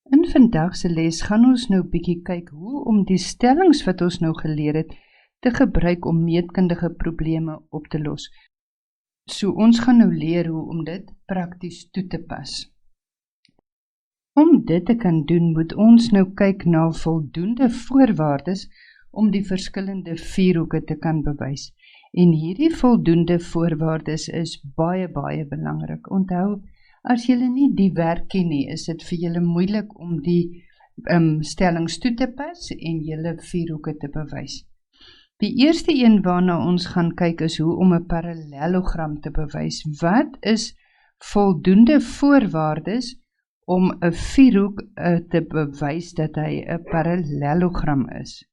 In vandag se les gaan ons nou bietjie kyk hoe om die stellings wat ons nou geleer het te gebruik om meetkundige probleme op te los. So ons gaan nou leer hoe om dit prakties toe te pas. Om dit te kan doen, moet ons nou kyk na voldoende voorwaardes om die verskillende vierhoeke te kan bewys. En hierdie voldoende voorwaardes is baie belangrik. Onthou, as julle nie die werk ken nie, is dit vir julle moeilik om die stellings toe te pas en julle vierhoeke te bewys. Die eerste een waarna ons gaan kyk is hoe om 'n parallelogram te bewys. Wat is voldoende voorwaardes om 'n vierhoek te bewys dat hy 'n parallelogram is?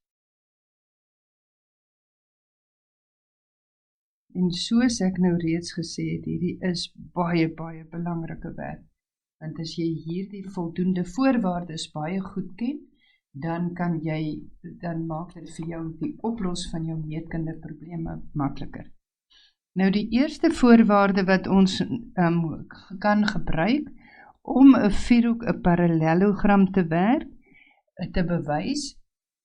En soos ek nou reeds gesê het, hierdie is baie belangrike werk. Want as jy hierdie voldoende voorwaardes baie goed ken, dan maak dit vir jou die oplos van jou meetkundige probleme makliker. Nou die eerste voorwaarde wat ons kan gebruik om 'n vierhoek 'n parallelogram te bewys,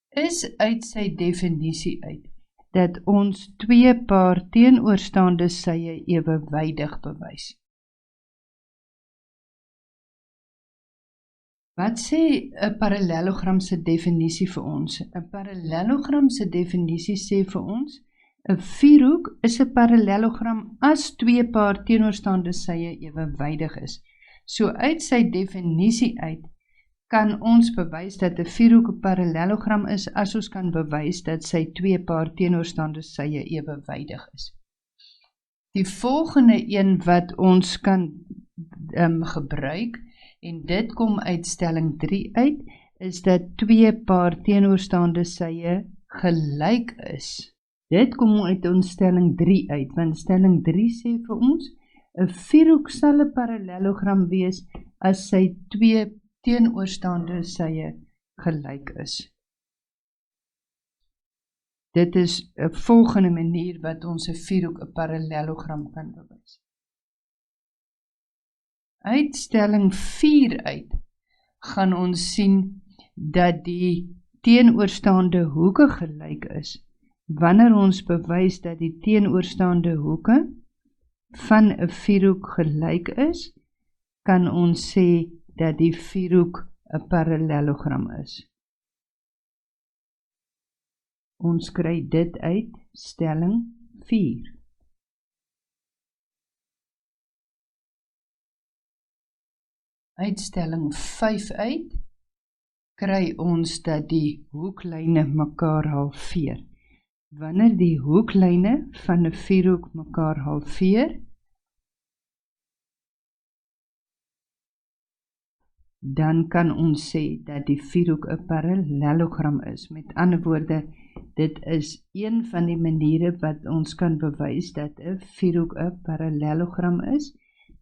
is uit sy definisie uit dat ons twee paar teenoorstaande sye ewewydig bewys. Wat sê 'n parallelogram se definisie vir ons? 'n Parallelogram se definisie sê vir ons, 'n vierhoek is 'n parallelogram as twee paar teenoorstaande sye ewewydig is. So uit sy definisie uit kan ons bewys dat 'n vierhoek 'n parallelogram is as ons kan bewys dat sy twee paar teenoorstaande sye ewewydig is. Die volgende een wat ons kan gebruik, en dit kom uit stelling 3 uit, is dat twee paar teenoorstaande sye gelyk is. Dit kom uit ons stelling 3 uit, want stelling 3 sê vir ons, 'n vierhoek sal 'n parallelogram wees as sy twee teenoorstaande sye gelyk is. Dit is 'n volgende manier wat ons 'n vierhoek 'n parallelogram kan bewys. Uit stelling 4 uit gaan ons sien dat die teenoorstaande hoeke gelyk is. Wanneer ons bewys dat die teenoorstaande hoeke van 'n vierhoek gelyk is, kan ons sê dat die vierhoek 'n parallelogram is. Ons kry dit uit stelling 4. Uit stelling 5 uit kry ons dat die hoeklyne mekaar halveer. Wanneer die hoeklyne van 'n vierhoek mekaar halveer, dan kan ons sê dat die vierhoek 'n parallelogram is. Met ander woorde, dit is een van die maniere wat ons kan bewys dat 'n vierhoek 'n parallelogram is,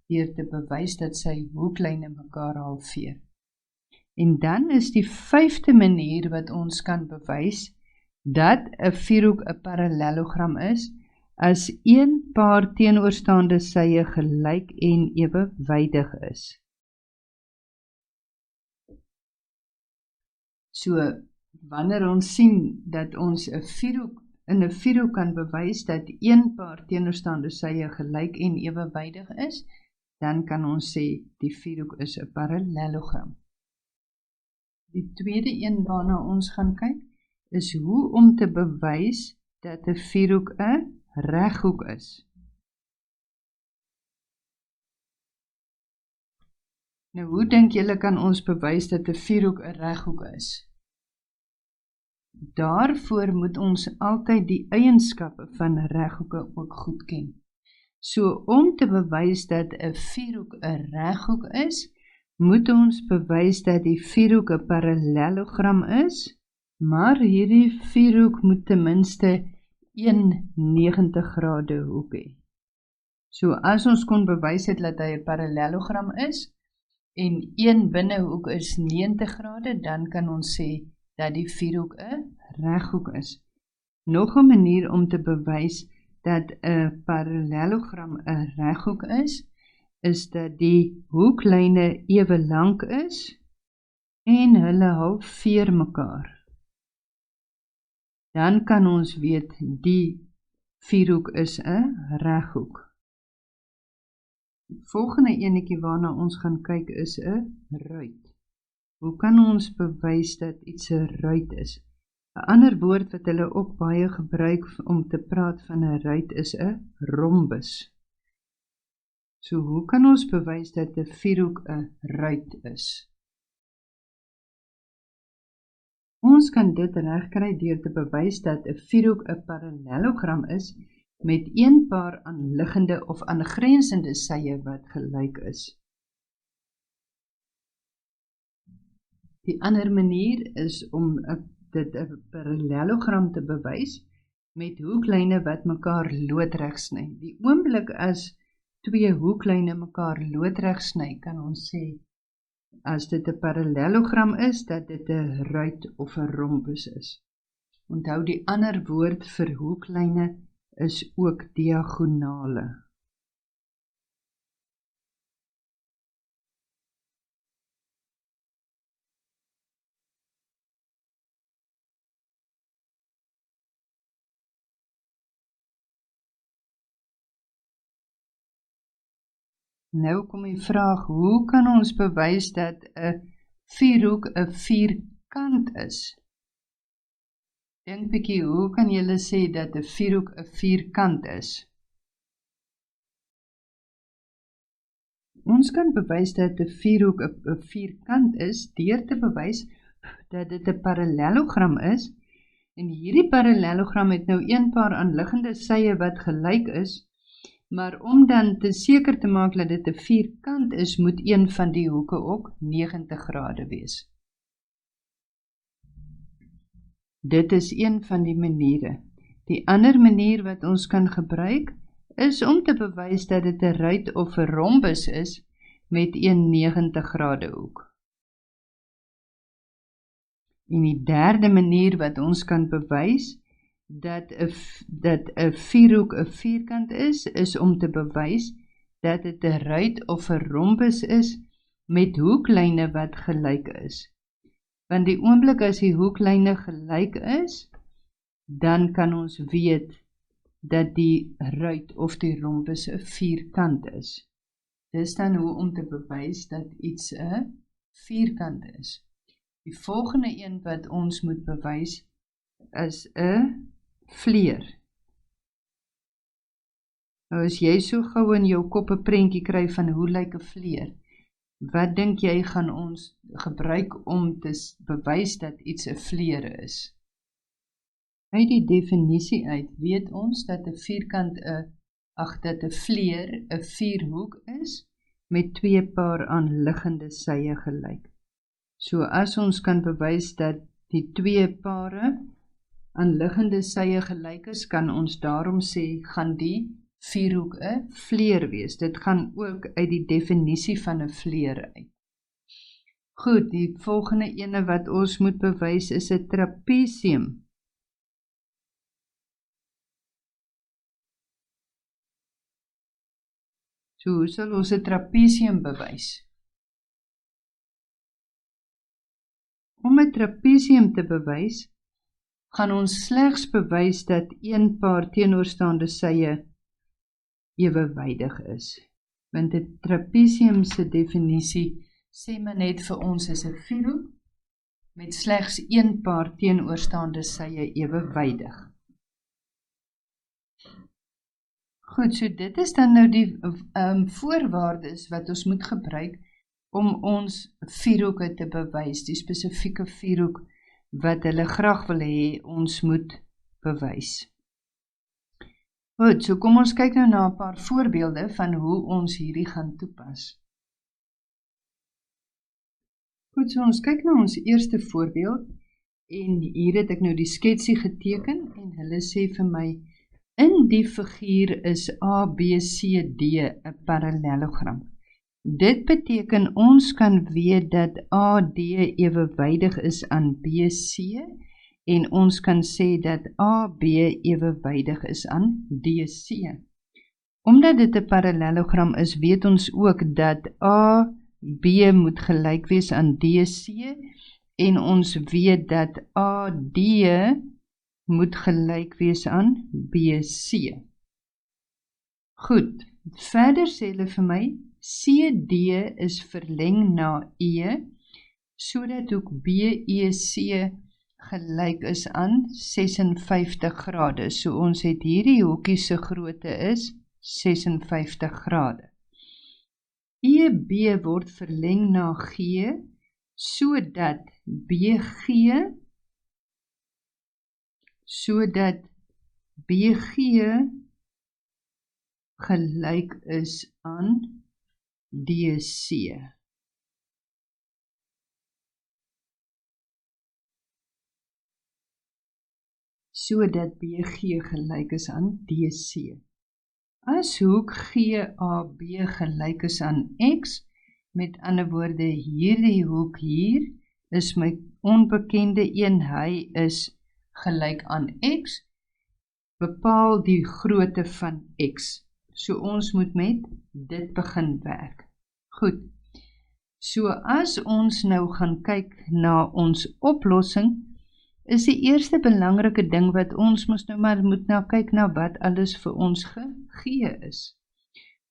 deur te bewys dat sy hoeklyne mekaar halveer. En dan is die 5de manier wat ons kan bewys dat 'n vierhoek 'n parallelogram is, as een paar teenoorstaande sye gelyk en ewewydig is. So, wanneer ons sien dat ons 'n vierhoek kan bewys dat een paar teenoorstaande sye gelyk en ewewydig is, dan kan ons sê die vierhoek is 'n parallelogram. Die tweede een waarna ons gaan kyk, is hoe om te bewys dat 'n vierhoek 'n reghoek is. Nou, hoe dink julle kan ons bewys dat 'n vierhoek 'n reghoek is? Daarvoor moet ons altyd die eienskappe van reghoeke ook goed ken. So, om te bewys dat 'n vierhoek 'n reghoek is, moet ons bewys dat die vierhoek 'n parallelogram is, maar hierdie vierhoek moet ten minste 90 grade hoek hê. So, as ons kon bewys het dat hy 'n parallelogram is, en een binnehoek is 90 grade, dan kan ons sê dat die vierhoek 'n reghoek is. Nog 'n manier om te bewys dat 'n parallelogram 'n reghoek is dat die hoeklyne ewe lank is en hulle halveer mekaar, dan kan ons weet die vierhoek is 'n reghoek. Die volgende enetjie waarna ons gaan kyk is 'n ruit. Hoe kan ons bewys dat iets 'n ruit is? 'n ander woord wat hulle ook baie gebruik om te praat van 'n ruit is 'n rhombus. So hoe kan ons bewys dat 'n vierhoek 'n ruit is? Ons kan dit regkry deur te bewys dat 'n vierhoek 'n parallelogram is met een paar aanliggende of aangrensende sye wat gelyk is. Die ander manier is om dit 'n parallelogram te bewys met hoeklyne wat mekaar loodreg sny. Die oomblik as twee hoeklyne mekaar loodreg sny, kan ons sê as dit 'n parallelogram is, dat dit 'n ruit of 'n rhombus is. Onthou die ander woord vir hoeklyne is ook diagonale. Nou kom die vraag, hoe kan ons bewys dat 'n vierhoek 'n vierkant is? Dink bietjie, hoe kan julle sê dat 'n vierhoek 'n vierkant is? Ons kan bewys dat 'n vierhoek 'n vierkant is deur te bewys dat dit 'n parallelogram is, en hierdie parallelogram het nou een paar aanliggende sye wat gelyk is, maar om dan te seker te maak dat dit 'n vierkant is, moet een van die hoeke ook 90 grade wees. Dit is een van die maniere. Die ander manier wat ons kan gebruik, is om te bewys dat dit 'n ruit of 'n rhombus is met een 90 grade hoek. En die derde manier wat ons kan bewys dat 'n vierhoek 'n vierkant is om te bewys dat dit 'n ruit of 'n rhombus is met hoeklyne wat gelyk is. Want die oomblik as die hoeklyne gelyk is, dan kan ons weet dat die ruit of die rhombus 'n vierkant is. Dis dan hoe om te bewys dat iets 'n vierkant is. Die volgende een wat ons moet bewys is 'n vleer. Nou as jy so gou in jou kop 'n prentjie kry van hoe lyk 'n vleer, wat dink jy gaan ons gebruik om te bewys dat iets 'n vleer is? Uit die definisie uit weet ons dat 'n vierkant dat 'n vleer 'n vierhoek is met twee paar aanliggende sye gelyk. So as ons kan bewys dat die twee pare aanliggende sye gelyk is, kan ons daarom sê, gaan die vierhoek 'n vleer wees. Dit gaan ook uit die definisie van 'n vleer uit. Goed, die volgende ene wat ons moet bewys is 'n trapesium. So, hoe sal ons 'n trapesium bewys? Om 'n trapesium te bewys, gaan ons slegs bewys dat een paar teenoorstaande sye ewewydig is. Want 'n trapesium se definisie sê maar net vir ons is 'n vierhoek met slegs een paar teenoorstaande sye ewewydig. Goed, so dit is dan nou die voorwaardes wat ons moet gebruik om ons vierhoeke te bewys, die spesifieke vierhoek wat hulle graag wil hê ons moet bewys. Goed, so kom ons kyk nou na 'n paar voorbeelde van hoe ons hierdie gaan toepas. Goed, so ons kyk na ons eerste voorbeeld, en hier het ek nou die sketsie geteken, en hulle sê vir my, in die figuur is ABCD 'n parallelogram. Dit beteken ons kan weet dat AD ewewydig is aan BC, en ons kan sê dat AB ewewydig is aan DC. Omdat dit 'n parallelogram is, weet ons ook dat AB moet gelyk wees aan DC, en ons weet dat AD moet gelyk wees aan BC. Goed, verder sê hulle vir my, CD is verleng na E, sodat ook BEC gelyk is aan 56 grade. So ons het hierdie hoekie se grootte is 56 grade. EB word verleng na G, sodat BG gelyk is aan DC. Sodat BG gelyk is aan DC. As hoek GAB gelyk is aan X, met ander woorde hierdie hoek hier is my onbekende een, hy is gelyk aan X, bepaal die grootte van X. So ons moet met dit begin werk. Goed, so as ons nou gaan kyk na ons oplossing, is die eerste belangrike ding wat ons moet nou kyk na wat alles vir ons gegee is.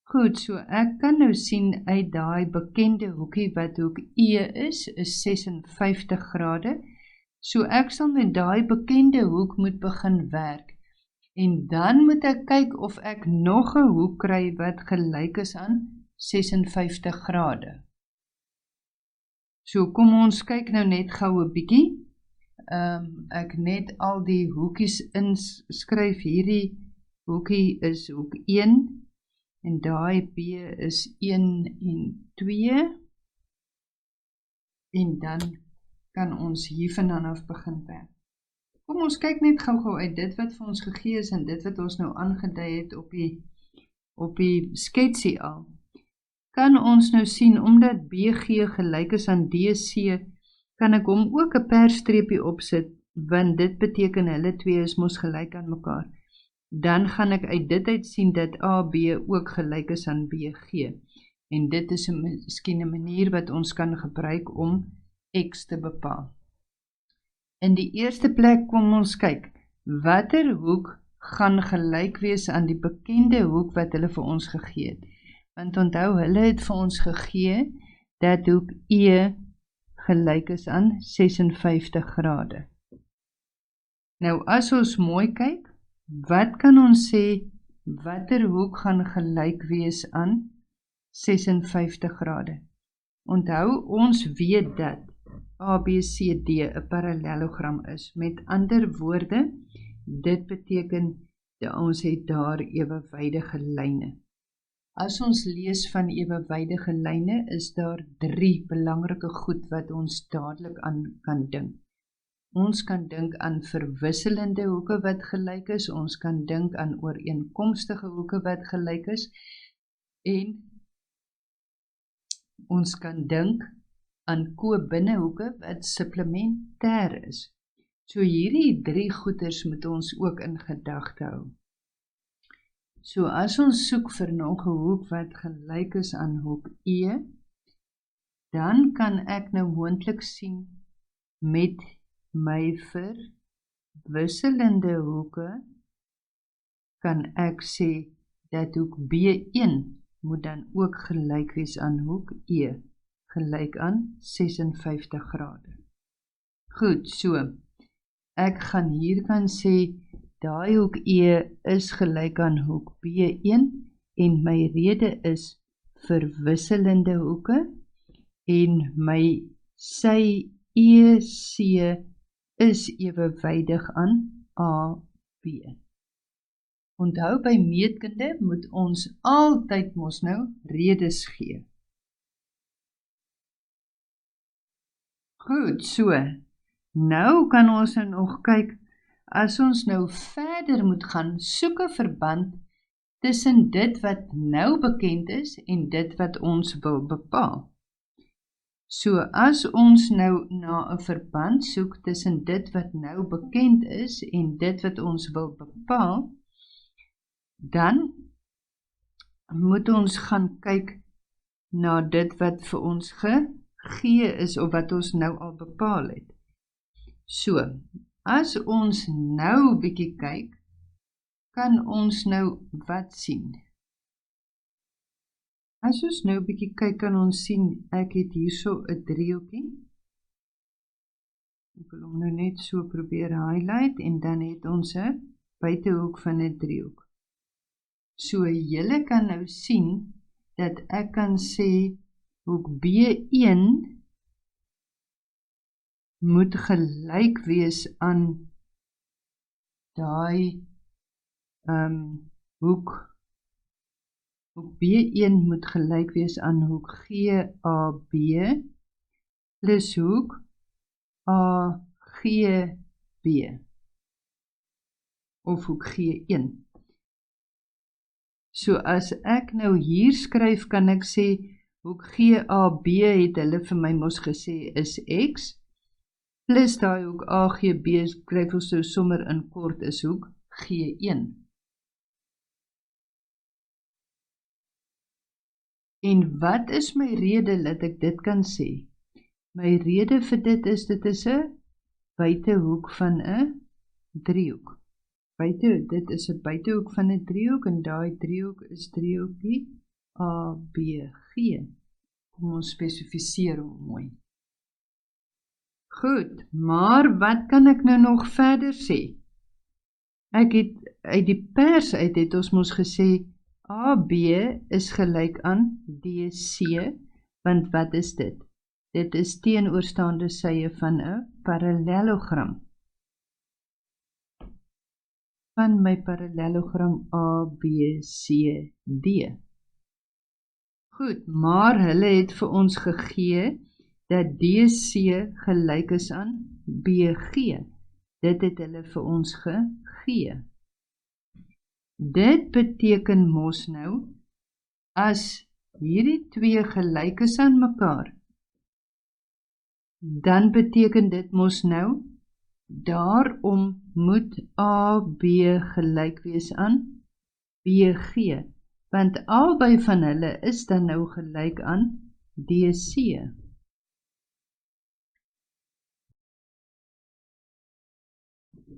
Goed, so ek kan nou sien uit daai bekende hoekie wat hoek E is 56 grade. So ek sal met daai bekende hoek moet begin werk. En dan moet ek kyk of ek nog 'n hoek kry wat gelyk is aan 56 grade. So kom ons kyk nou net gou 'n bietjie. Ek net al die hoekies inskryf. Hierdie hoekie is hoek 1 en daai B is 1 en 2. En dan kan ons hiervandaan af begin werk. Kom ons kyk net gou uit dit wat vir ons gegee is en dit wat ons nou aangedui het op die sketsie al. Kan ons nou sien, omdat BG gelyk is aan DC, kan ek hom ook 'n persstreepie opsit, want dit beteken hulle twee is mos gelyk aan mekaar. Dan gaan ek uit dit uit sien dat AB ook gelyk is aan BG. En dit is miskien 'n manier wat ons kan gebruik om X te bepaal. In die eerste plek kom ons kyk, watter hoek gaan gelyk wees aan die bekende hoek wat hulle vir ons gegee het. Want onthou, hulle het vir ons gegee dat hoek E gelyk is aan 56 grade. Nou as ons mooi kyk, wat kan ons sê, watter hoek gaan gelyk wees aan 56 grade? Onthou, ons weet dat ABCD 'n parallelogram is. Met ander woorde, dit beteken dat ons het daar ewewydige lyne. As ons lees van ewewydige lyne, is daar 3 belangrike goed wat ons dadelik aan kan dink. Ons kan dink aan verwisselende hoeke wat gelyk is, ons kan dink aan ooreenkomstige hoeke wat gelyk is, en ons kan dink aan kobinnenhoeke wat supplementêr is. So hierdie 3 goeders moet ons ook in gedagte hou. So as ons soek vir nog 'n hoek wat gelyk is aan hoek E, dan kan ek nou moontlik sien met my verwisselende hoeke, kan ek sê dat hoek B1 moet dan ook gelyk wees aan hoek E, gelyk aan 56 grade. Goed, so, ek gaan hier kan sê, daai hoek E is gelyk aan hoek B1 en my rede is verwisselende hoeke en sy EC is ewewydig aan AB. Onthou, by meetkunde moet ons altyd mos nou redes gee. Goed, so, nou kan ons nog kyk, as ons nou verder moet gaan, soek 'n verband tussen dit wat nou bekend is en dit wat ons wil bepaal. So, as ons nou na 'n verband soek tussen dit wat nou bekend is en dit wat ons wil bepaal, dan moet ons gaan kyk na dit wat vir ons G is of wat ons nou al bepaal het. So, as ons nou bietjie kyk, kan ons nou wat sien? As ons nou bietjie kyk, kan ons sien, ek het hierso 'n driehoekie. Ek wil hom nou net so probeer highlight, en dan het ons 'n buitehoek van 'n driehoek. So, julle kan nou sien, dat ek kan sê, hoek B1 moet gelyk wees aan daai hoek B1 moet gelyk wees aan hoek GAB plus hoek AGB of hoek G1. So as ek nou hier skryf, kan ek sê hoek GAB het hulle vir my mos gesê is X, plus daai hoek AGB skryf ons so sommer in kort is hoek G1. En wat is my rede dat ek dit kan sê? My rede vir dit is 'n buitehoek van 'n driehoek. Dit is 'n buitehoek van 'n driehoek en daai driehoek is driehoekie ABG. Kom ons spesifiseer hom mooi. Goed, maar wat kan ek nou nog verder sê? Ek het uit die pers uit het ons mos gesê AB is gelyk aan DC, want wat is dit? Dit is teenoorstaande sye van 'n parallelogram. Van my parallelogram ABCD. Goed, maar hulle het vir ons gegee dat DC gelyk is aan BG. Dit het hulle vir ons gegee. Dit beteken mos nou, as hierdie twee gelyk is aan mekaar, dan beteken dit mos nou, daarom moet AB gelyk wees aan BG, want albei van hulle is dan nou gelyk aan DC.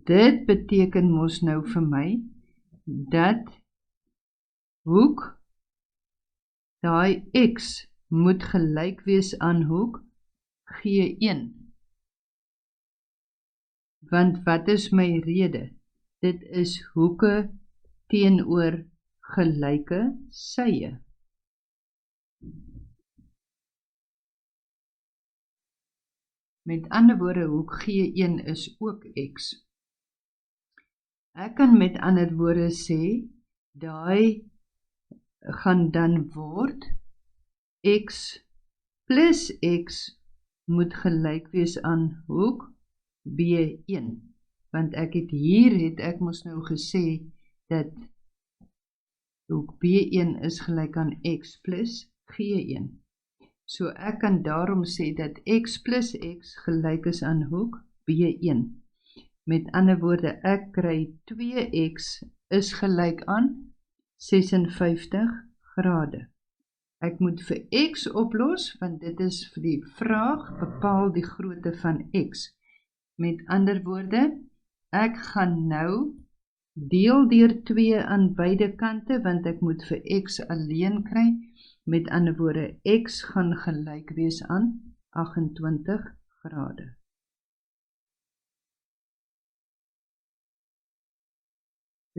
Dit beteken mos nou vir my, dat hoek, daai X moet gelyk wees aan hoek G1. Want wat is my rede? Dit is hoeke teenoor gelyke sye. Met ander woorde, hoek G1 is ook X. Ek kan met ander woorde sê, daai gaan dan word X plus X moet gelyk wees aan hoek B1, want ek het mos nou gesê dat hoek B1 is gelyk aan X plus G1. So ek kan daarom sê dat X plus X gelyk is aan hoek B1. Met ander woorde, ek kry 2X is gelyk aan 56 grade. Ek moet vir X oplos, want dit is vir die vraag, bepaal die grootte van X. Met ander woorde, ek gaan nou deel deur 2 aan beide kante, want ek moet vir X alleen kry. Met ander woorde, X gaan gelyk wees aan 28 grade.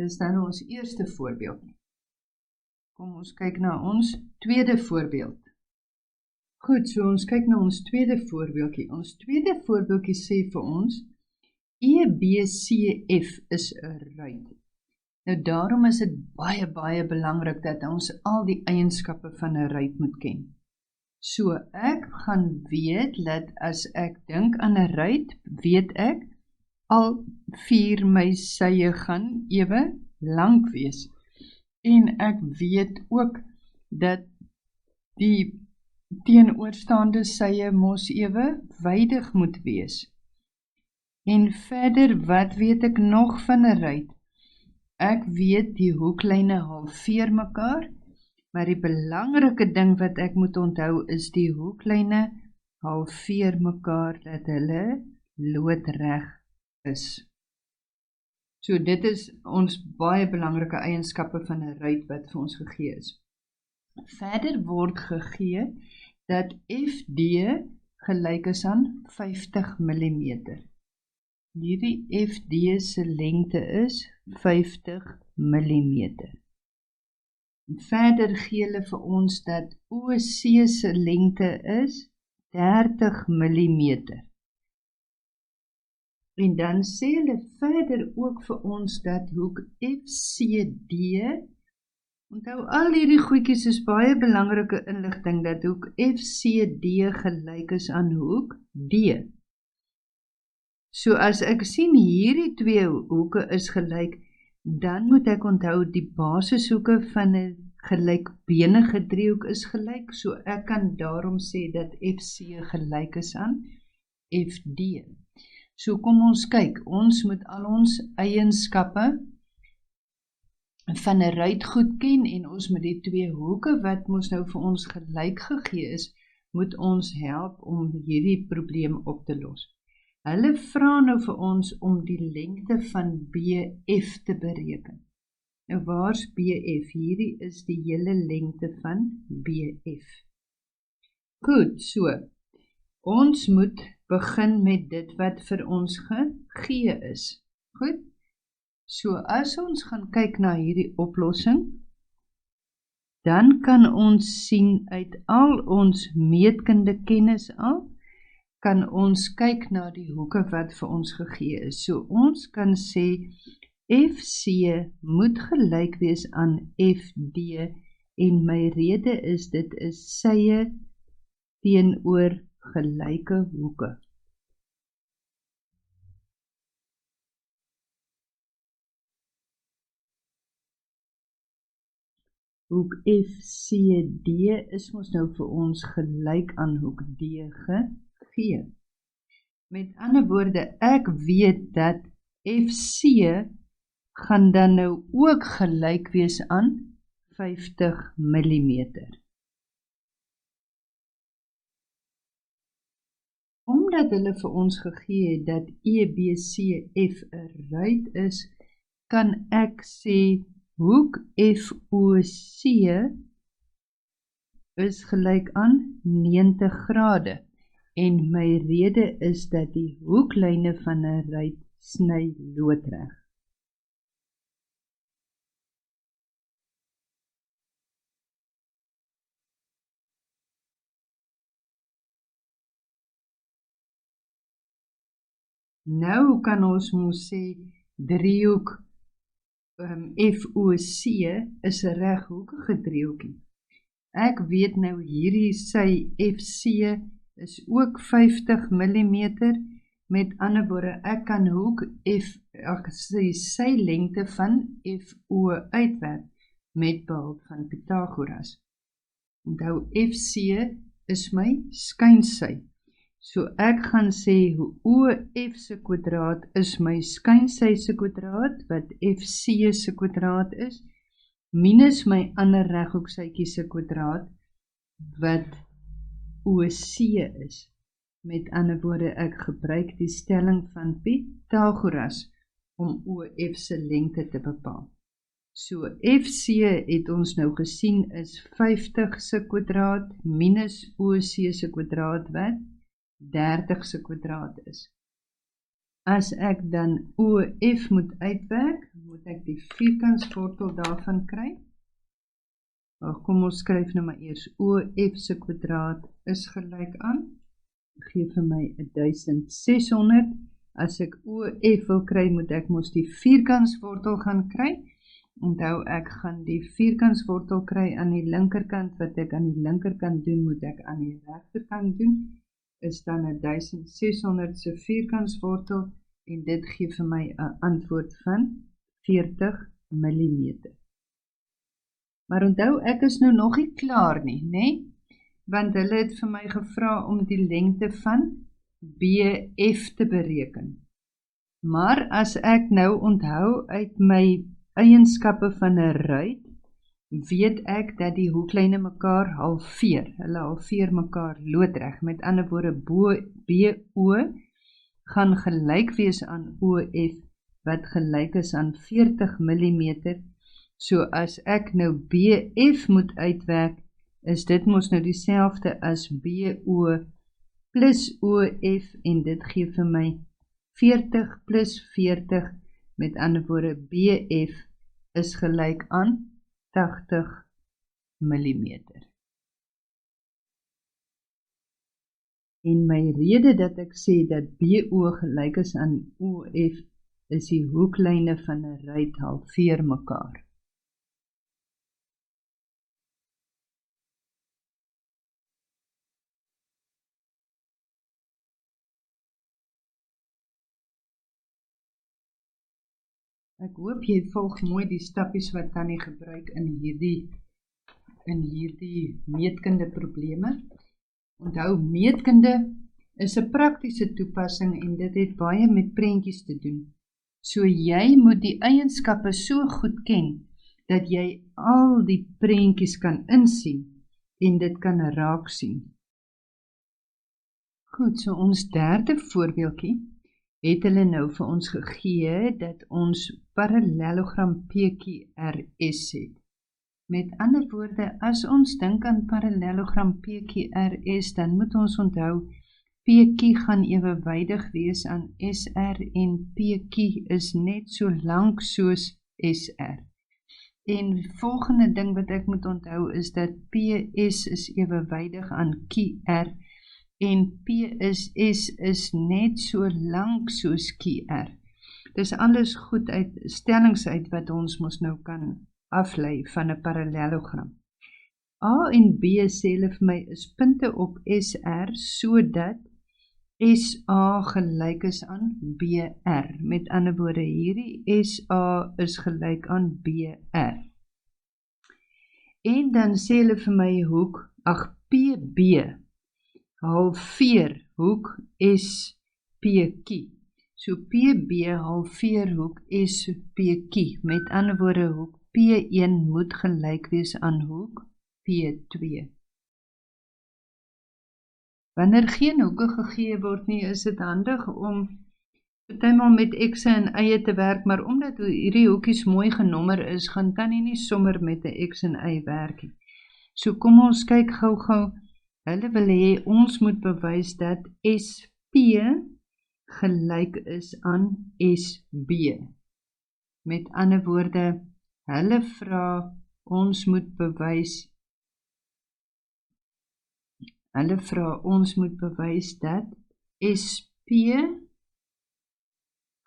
Dis dan ons eerste voorbeeld. Kom ons kyk na ons tweede voorbeeld. Goed, so ons kyk na ons tweede voorbeeldjie. Ons tweede voorbeeldjie sê vir ons, EBCF is 'n ruit. Nou daarom is dit baie belangrik dat ons al die eienskappe van 'n ruit moet ken. So ek gaan weet dat as ek dink aan 'n ruit, weet ek, al 4 my sye gaan ewe lank wees. En ek weet ook dat die teenoorstaande sye mos ewe wydig moet wees. En verder, wat weet ek nog van 'n ruit? Ek weet die hoeklyne halveer mekaar, maar die belangrike ding wat ek moet onthou is die hoeklyne halveer mekaar dat hulle loodreg is. So dit is ons baie belangrike eienskappe van 'n ruit wat vir ons gegee is. Verder word gegee dat FD gelyk is aan 50 mm. Hierdie FD se lengte is 50 mm. Verder gee hulle vir ons dat OC se lengte is 30 mm. En dan sê hulle verder ook vir ons dat hoek FCD, onthou al hierdie goedjies is baie belangrike inligting, dat hoek FCD gelyk is aan hoek D. So as ek sien hierdie twee hoeke is gelyk, dan moet ek onthou die basishoeke van 'n gelykbenige driehoek is gelyk, so ek kan daarom sê dat FC gelyk is aan FD. So kom ons kyk, ons moet al ons eienskappe van 'n ruit goed ken en ons moet die twee hoeke wat mos nou vir ons gelyk gegee is, moet ons help om hierdie probleem op te los. Hulle vra nou vir ons om die lengte van BF te bereken. Nou waar's BF? Hierdie is die hele lengte van BF. Goed, so, ons moet begin met dit wat vir ons gegee is. Goed, so as ons gaan kyk na hierdie oplossing, dan kan ons sien uit al ons meetkunde kennis al, kan ons kyk na die hoeke wat vir ons gegee is. So ons kan sê FC moet gelyk wees aan FD en my rede is dit is sye teenoor gelyke hoeke. Hoek FCD is mos nou vir ons gelyk aan hoek D gegee. Met ander woorde, ek weet dat FC gaan dan nou ook gelyk wees aan 50 mm. Omdat hulle vir ons gegee het dat EBCF 'n ruit is, kan ek sê hoek FOC is gelyk aan 90 grade. En my rede is dat die hoeklyne van 'n ruit sny loodreg. Nou kan ons mos sê driehoek FOC is 'n reghoekige driehoekie. Ek weet nou hierdie sy FC is ook 50 mm, met ander woorde, ek kan hoek sy lengte van FO uitwerk met behulp van Pythagoras. Onthou FC is my skynsy. So ek gaan sê OF se kwadraat is my skynsy se kwadraat, wat FC se kwadraat is, minus my ander reghoeksytjie se kwadraat, wat OC is. Met ander woorde, ek gebruik die stelling van Pythagoras om OF se lengte te bepaal. So FC het ons nou gesien is 50 se kwadraat minus OC se kwadraat wat 30 se kwadraat is. As ek dan OF moet uitwerk, moet ek die vierkantswortel daarvan kry. Kom ons skryf nou maar eers OF se kwadraat is gelyk aan, gee vir my 1600. As ek OF wil kry, moet ek mos die vierkantswortel gaan kry. Onthou, ek gaan die vierkantswortel kry aan die linkerkant, wat ek aan die linkerkant doen, moet ek aan die regterkant doen, is dan 1600 se vierkantswortel, en dit gee vir my 'n antwoord van 40 mm. Maar onthou, ek is nou nog nie klaar nie, né? Want hulle het vir my gevra om die lengte van BF te bereken. Maar as ek nou onthou uit my eienskappe van 'n ruit, weet ek dat die hoeklyne mekaar halveer. Hulle halveer mekaar loodreg. Met ander woorde, BO gaan gelyk wees aan OF, wat gelyk is aan 40 mm. So as ek nou BF moet uitwerk, is dit mos nou dieselfde as BO plus OF, en dit gee vir my 40 plus 40, met ander woorde BF is gelyk aan 80 mm. En my rede dat ek sê dat BO gelyk is aan OF, is die hoeklyne van 'n ruit halveer mekaar. Ek hoop jy volg mooi die stappies wat Tannie gebruik in hierdie meetkunde probleme. Onthou, meetkunde is 'n praktiese toepassing en dit het baie met prentjies te doen. So jy moet die eienskappe so goed ken, dat jy al die prentjies kan insien en dit kan raak sien. Goed, so ons derde voorbeeldjie het hulle nou vir ons gegee dat ons parallelogram PQRS het. Met ander woorde, as ons dink aan parallelogram PQRS, dan moet ons onthou, PQ gaan ewewydig wees aan SR en PQ is net so lank soos SR. En volgende ding wat ek moet onthou is dat PS is ewewydig aan QR en PSS is net so lank soos QR. Dis alles goed uit stellings uit wat ons mos nou kan aflei van 'n parallelogram. A en B sê hulle vir my is punte op SR sodat SA gelyk is aan BR. Met ander woorde, hierdie SA is gelyk aan BR. En dan sê hulle vir my hoek, PB halveer hoek SPQ. So PB halveer hoek SPQ. Met ander woorde, hoek P1 moet gelyk wees aan hoek P2. Wanneer geen hoeke gegee word nie, is dit handig om partymal met x'e en y'e te werk, maar omdat hierdie hoekies mooi genommer is, gaan Tannie nie sommer met 'n x en y werk nie. So kom ons kyk gou-gou. Hulle wil hê ons moet bewys dat SP gelyk is aan SB. Met ander woorde, hulle vra ons moet bewys dat SP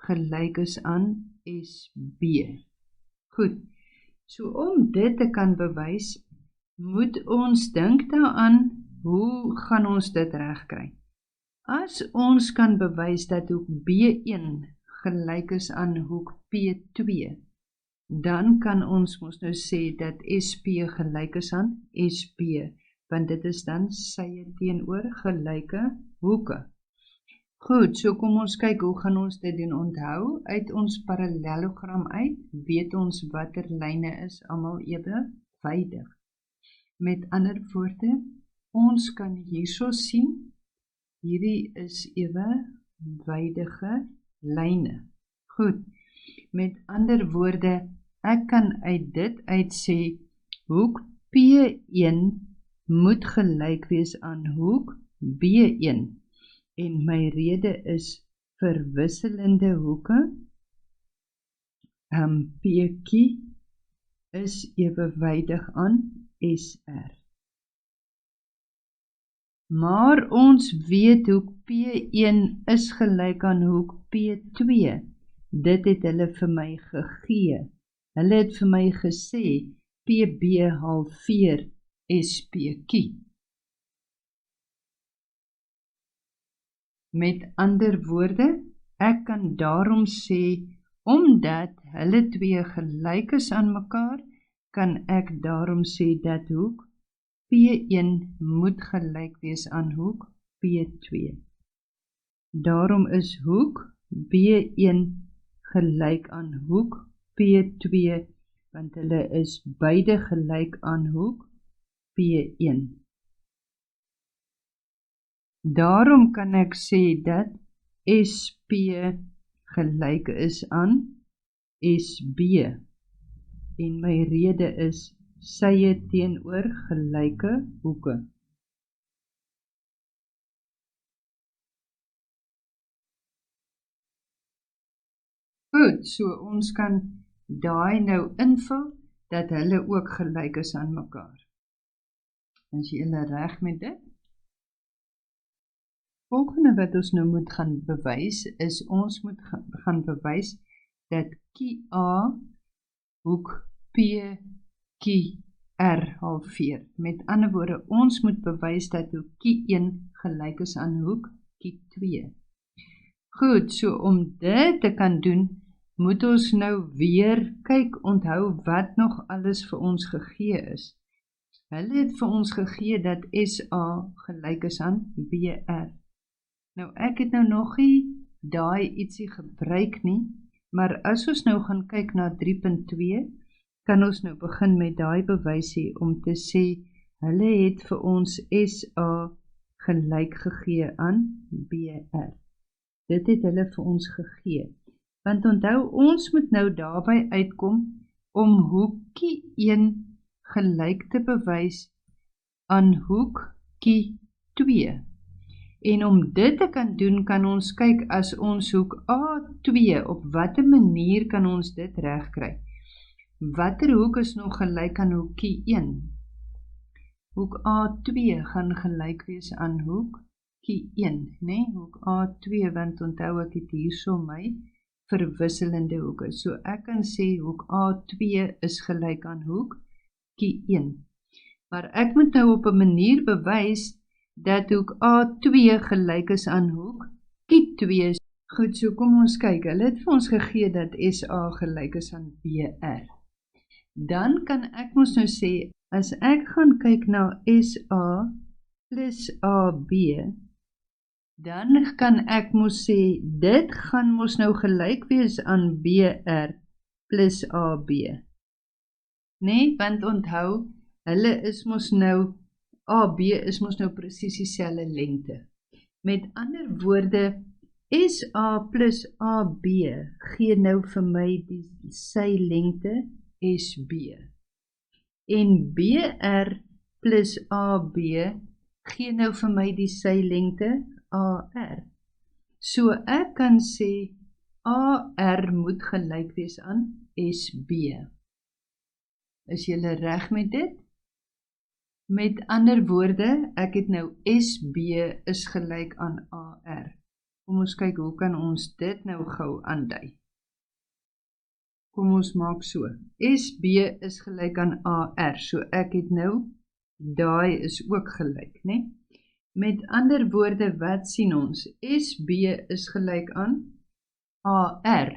gelyk is aan SB. Goed, so om dit te kan bewys, moet ons dink daaraan, hoe gaan ons dit regkry? As ons kan bewys dat hoek B1 gelyk is aan hoek P2, dan kan ons mos nou sê dat SP gelyk is aan SB, want dit is dan sye teenoor gelyke hoeke. Goed, so kom ons kyk, hoe gaan ons dit doen? Onthou, uit ons parallelogram uit, weet ons watter lyne is almal ewewydig. Met ander woorde, ons kan hierso sien, hierdie is ewewydige lyne. Goed, met ander woorde, ek kan uit dit uit sê, hoek P1 moet gelyk wees aan hoek B1. En my rede is verwisselende hoeke. PQ is ewewydig aan SR. Maar ons weet hoek P1 is gelyk aan hoek P2. Dit het hulle vir my gegee. Hulle het vir my gesê PB halveer SPQ. Met ander woorde, ek kan daarom sê, omdat hulle twee gelyk is aan mekaar, kan ek daarom sê dat hoek P1 moet gelyk wees aan hoek P2. Daarom is hoek B1 gelyk aan hoek P2 want hulle is beide gelyk aan hoek P1. Daarom kan ek sê dat SP gelyk is aan SB, en my rede is sye teenoor gelyke hoeke. Goed, so ons kan daai nou invul, dat hulle ook gelyk is aan mekaar. Is julle reg met dit? Volgende wat ons nou moet gaan bewys, is ons moet gaan bewys, dat QA hoek PQR halveer. Met ander woorde, ons moet bewys dat hoek Q1 gelyk is aan hoek Q2. Goed, so om dit te kan doen, moet ons nou weer kyk, onthou wat nog alles vir ons gegee is. Hulle het vir ons gegee dat SA gelyk is aan BR. Nou ek het nou nog nie daai ietsie gebruik nie, maar as ons nou gaan kyk na 3.2, kan ons nou begin met daai bewysie om te sê, hulle het vir ons SA gelyk gegee aan BR. Dit het hulle vir ons gegee. Want onthou, ons moet nou daarby uitkom om hoek Q1 gelyk te bewys aan hoek Q2. En om dit te kan doen, kan ons kyk as ons hoek A2, op watter manier kan ons dit regkry? Watter hoek is nog gelyk aan hoek Q1? Hoek A2 gaan gelyk wees aan hoek Q1, nee? Hoek A2, want onthou ek het hierso my verwisselende hoeke. So ek kan sê hoek A2 is gelyk aan hoek Q1. Maar ek moet nou op 'n manier bewys dat hoek A2 gelyk is aan hoek Q2. Goed, so kom ons kyk. Hulle het vir ons gegee dat SA gelyk is aan BR. Dan kan ek mos nou sê, as ek gaan kyk na SA plus AB, dan kan ek mos sê, dit gaan mos nou gelyk wees aan BR plus AB. Nee, want onthou, hulle is mos nou, AB is mos nou presies dieselfde lengte. Met ander woorde, SA plus AB gee nou vir my die sy lengte SB. En BR plus AB gee nou vir my die sy lengte AR. So ek kan sê AR moet gelyk wees aan SB. Is julle reg met dit? Met ander woorde, ek het nou SB is gelyk aan AR. Kom ons kyk, hoe kan ons dit nou gou aandui? Kom ons maak so. SB is gelyk aan AR, so ek het nou, daai is ook gelyk, né? Met ander woorde, wat sien ons? SB is gelyk aan AR.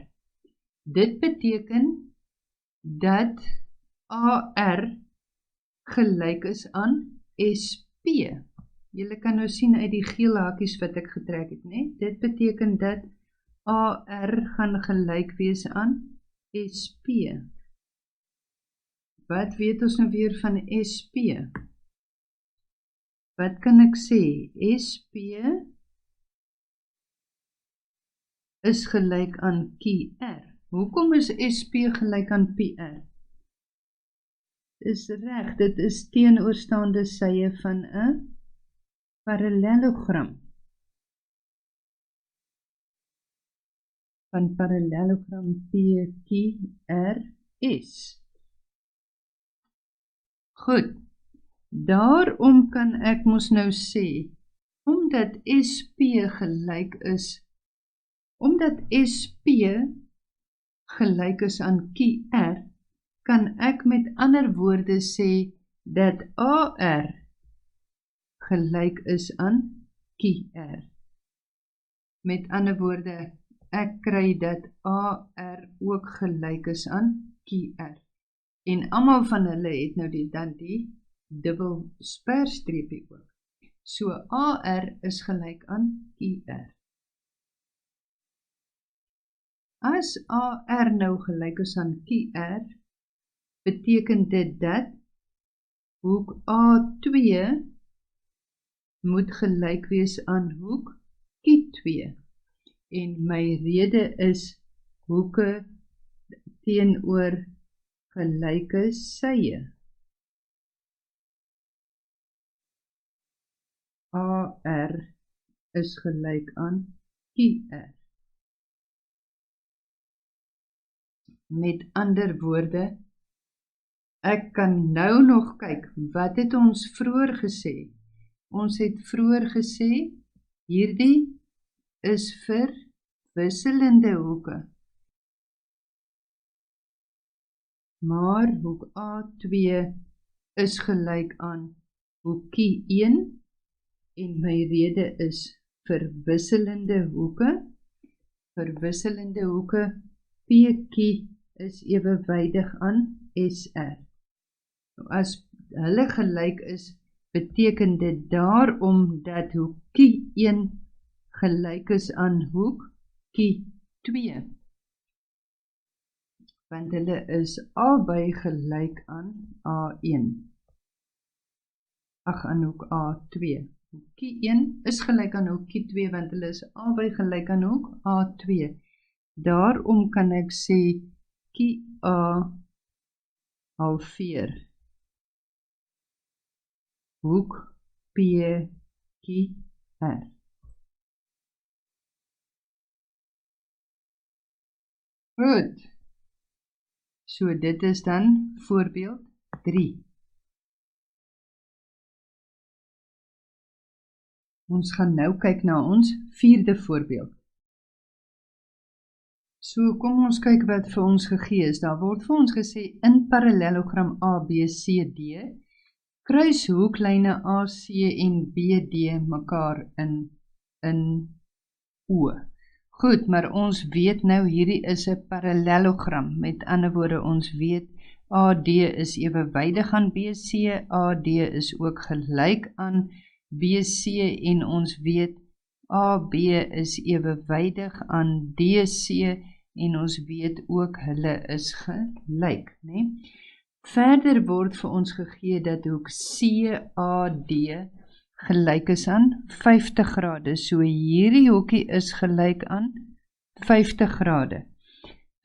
Dit beteken dat AR gelyk is aan SP. Julle kan nou sien uit die geel hakies wat ek getrek het, né? Dit beteken dat AR gaan gelyk wees aan SP. Wat weet ons nou weer van SP? Wat kan ek sê? SP is gelyk aan QR. Hoekom is SP gelyk aan PR? Dis reg, dit is teenoorstaande sye van 'n parallelogram. Van parallelogram PQRS. Goed, daarom kan ek mos nou sê, omdat SP gelyk is aan QR, kan ek met ander woorde sê dat AR gelyk is aan QR. Met ander woorde, ek kry dat AR ook gelyk is aan QR. En almal van hulle het nou dan die dubbel sperstreepie ook. So AR is gelyk aan QR. As AR nou gelyk is aan QR, beteken dit dat hoek A2 moet gelyk wees aan hoek Q2. En my rede is hoeke teenoor gelyke sye. AR is gelyk aan QR. Met ander woorde, ek kan nou nog kyk, wat het ons vroeër gesê? Ons het vroeër gesê, hierdie is vir wisselende hoeke. Maar hoek A2 is gelyk aan hoek Q1 en my rede is vir wisselende hoeke. Vir wisselende hoeke PQ is ewewydig aan SR. As hulle gelyk is, beteken dit daarom dat hoek Q1 gelyk is aan hoek Q2. Want hulle is albei gelyk aan A1. Aan hoek A2. Hoek Q1 is gelyk aan hoek Q2, want hulle is albei gelyk aan hoek A2. Daarom kan ek sê QA halveer hoek PQR. Goed. So dit is dan voorbeeld 3. Ons gaan nou kyk na ons 4de voorbeeld. So kom ons kyk wat vir ons gegee is. Daar word vir ons gesê in parallelogram ABCD kruis hoeklyne AC en BD mekaar in O. Goed, maar ons weet nou hierdie is 'n parallelogram. Met ander woorde, ons weet AD is ewewydig aan BC, AD is ook gelyk aan BC en ons weet AB is ewewydig aan DC en ons weet ook hulle is gelyk, né? Verder word vir ons gegee dat hoek CAD gelyk is aan 50 grade. So hierdie hoekie is gelyk aan 50 grade.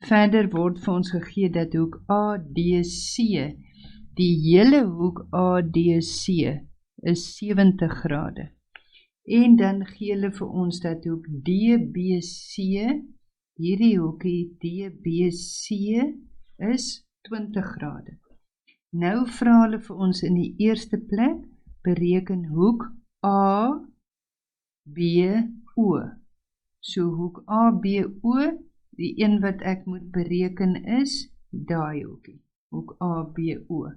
Verder word vir ons gegee dat hoek ADC, die hele hoek ADC is 70 grade. En dan gee hulle vir ons dat hoek DBC, hierdie hoekie DBC is 20 grade. Nou vra hulle vir ons in die eerste plek, bereken hoek ABO. So hoek ABO, die een wat ek moet bereken is, daai hoekie, hoek ABO.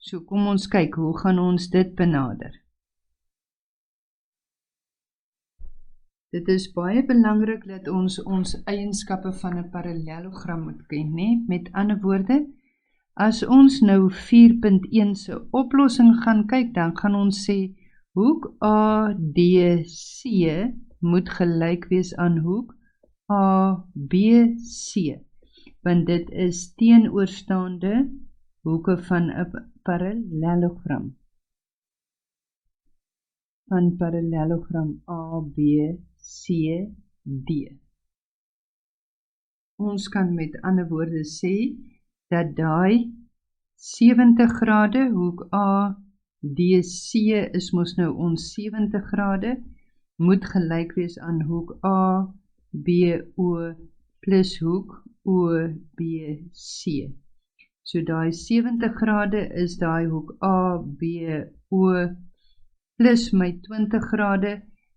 So kom ons kyk, hoe gaan ons dit benader? Dit is baie belangrik dat ons eienskappe van 'n parallelogram moet ken, né? Met ander woorde, as ons nou 4.1 se oplossing gaan kyk, dan gaan ons sê, hoek ADC moet gelyk wees aan hoek ABC, want dit is teenoorstaande hoeke van 'n parallelogram. Van parallelogram ABCD. Ons kan met ander woorde sê, dat daai 70 grade, hoek ADC is mos nou ons 70 grade, moet gelyk wees aan hoek ABO plus hoek OBC. So daai 70 grade is daai hoek ABO plus my 20 grade.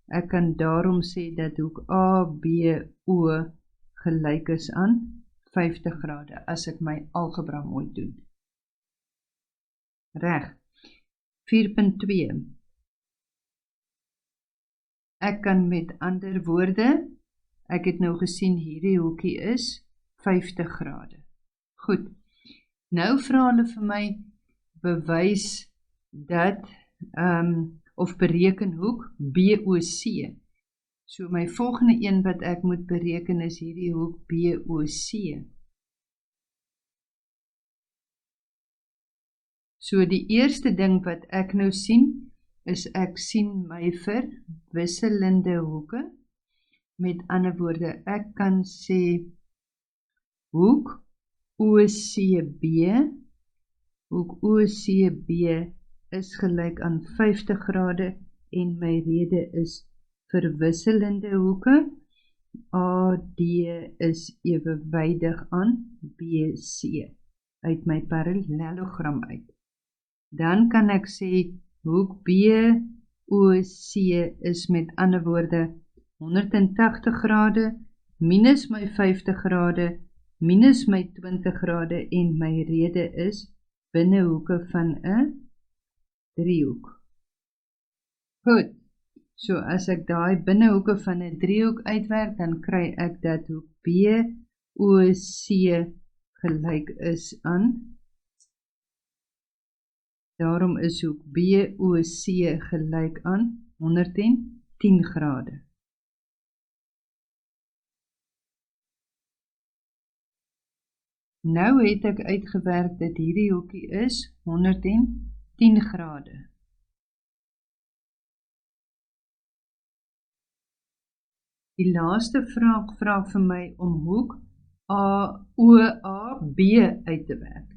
Ek kan daarom sê dat hoek ABO gelyk is aan 50 grade, as ek my algebra mooi doen. Reg. 4.2. Ek kan met ander woorde, ek het nou gesien hierdie hoekie is 50 grade. Goed. Nou vra hulle vir my bewys dat of bereken hoek BOC. So my volgende een wat ek moet bereken is hierdie hoek BOC. So die eerste ding wat ek nou sien, is ek sien my verwisselende hoeke. Met ander woorde, ek kan sê hoek OCB, hoek OCB is gelyk aan 50 grade en my rede is verwisselende hoeke. AD is ewewydig aan BC uit my parallelogram uit. Dan kan ek sê hoek BOC is met ander woorde 180 grade minus my 50 grade minus my 20 grade en my rede is binnehoeke van 'n driehoek. Goed, so as ek daai binnehoeke van 'n driehoek uitwerk, dan kry ek dat hoek BOC gelyk is aan, daarom is hoek BOC gelyk aan 110 grade. Nou het ek uitgewerk dat hierdie hoekie is 110 grade. Die laaste vraag vra vir my om hoek OAB uit te werk.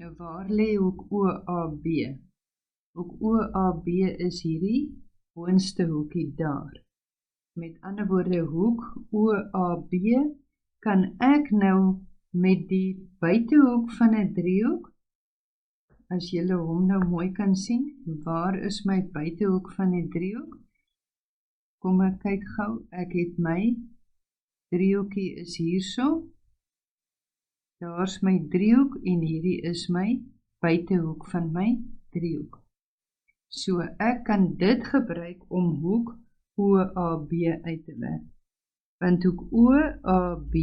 Nou waar lê hoek OAB? Hoek OAB is hierdie boonste hoekie daar. Met ander woorde, hoek OAB kan ek nou met die buitehoek van 'n driehoek, as julle hom nou mooi kan sien, waar is my buitehoek van 'n driehoek? Kom ek kyk gou, ek het my driehoekie is hierso, daar's my driehoek en hierdie is my buitehoek van my driehoek. So ek kan dit gebruik om hoek OAB uit te werk, want hoek OAB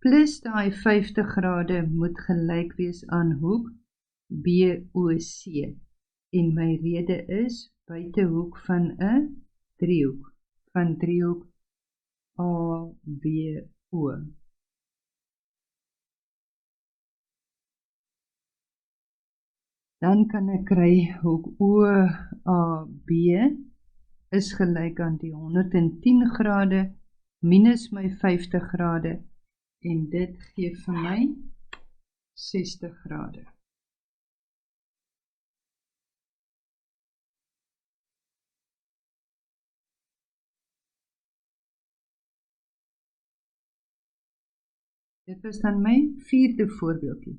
plus daai 50 grade moet gelyk wees aan hoek BOC en my rede is buitehoek van 'n driehoek, van driehoek ABO. Dan kan ek kry hoek OAB is gelyk aan die 110 grade minus my 50 grade en dit gee vir my 60 grade. Dit is dan my 4de voorbeeldjie.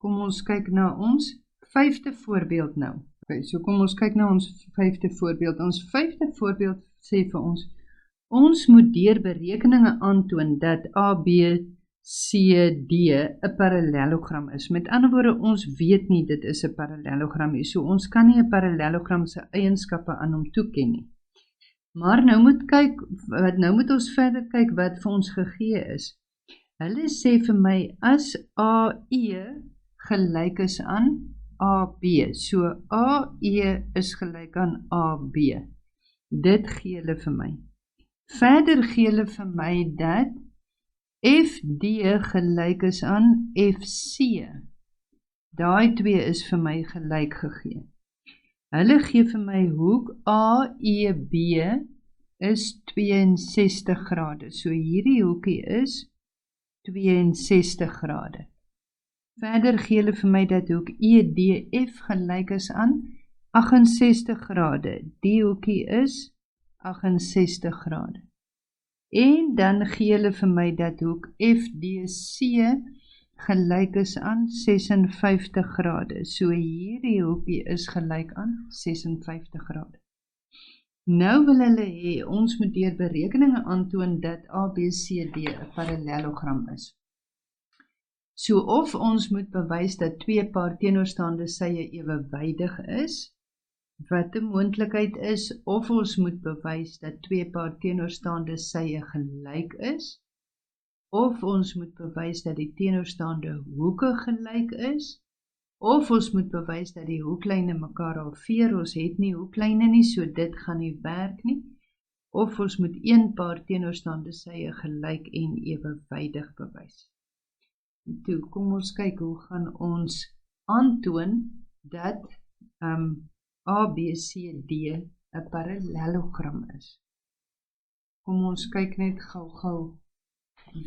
Kom ons kyk na ons 5de voorbeeld nou. Okay, so kom ons kyk na ons 5de voorbeeld. Ons 5de voorbeeld sê vir ons moet deur berekeninge aantoon dat ABCD 'n parallelogram is. Met ander woorde, ons weet nie dit is 'n parallelogram nie, so ons kan nie 'n parallelogram se eienskappe aan hom toeken nie. Maar nou moet ons verder kyk wat vir ons gegee is. Hulle sê vir my, as AE gelyk is aan AB, so AE is gelyk aan AB. Dit gee hulle vir my. Verder gee hulle vir my dat FD gelyk is aan FC. Daai twee is vir my gelyk gegee. Hulle gee vir my hoek AEB is 62 grade. So hierdie hoekie is 62 grade. Verder gee hulle vir my dat hoek EDF gelyk is aan 68 grade. Die hoekie is 68 grade. En dan gee hulle vir my dat hoek FDC gelyk is aan 56 grade. So hierdie hoekie is gelyk aan 56 grade. Nou wil hulle hê ons moet deur berekeninge aantoon dat ABCD 'n parallelogram is. So of ons moet bewys dat twee paar teenoorstaande sye ewewydig is, wat 'n moontlikheid is, of ons moet bewys dat twee paar teenoorstaande sye gelyk is, of ons moet bewys dat die teenoorstaande hoeke gelyk is, of ons moet bewys dat die hoeklyne mekaar halveer. Ons het nie hoeklyne nie, so dit gaan nie werk nie. Of ons moet een paar teenoorstaande sye gelyk en ewewydig bewys. Toe, kom ons kyk hoe gaan ons aantoon dat ABCD 'n parallelogram is. Kom ons kyk net gou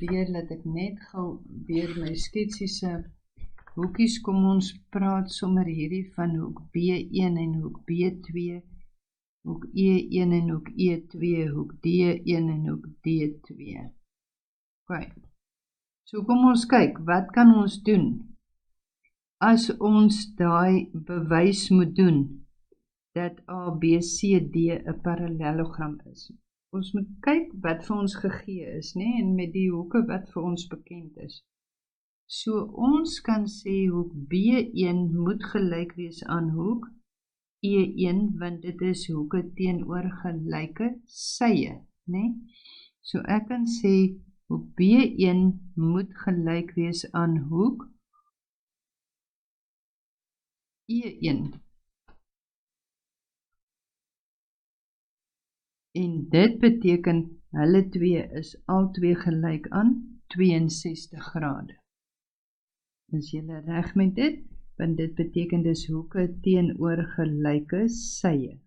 weer, laat ek net gou weer my sketsiese hoekies, kom ons praat sommer hierdie van hoek B1 en hoek B2, hoek E1 en hoek E2, hoek D1 en hoek D2. Ok, so kom ons kyk, wat kan ons doen as ons daai bewys moet doen dat ABCD 'n parallelogram is. Ons moet kyk wat vir ons gegee is, né, en met die hoeke wat vir ons bekend is. So ons kan sê hoek B1 moet gelyk wees aan hoek E1, want dit is hoeke teenoor gelyke sye, né? So ek kan sê hoek B1 moet gelyk wees aan hoek E1. En dit beteken, hulle twee is albei gelyk aan 62 grade. Is julle reg met dit? Want dit beteken dis hoeke teenoor gelyke sye.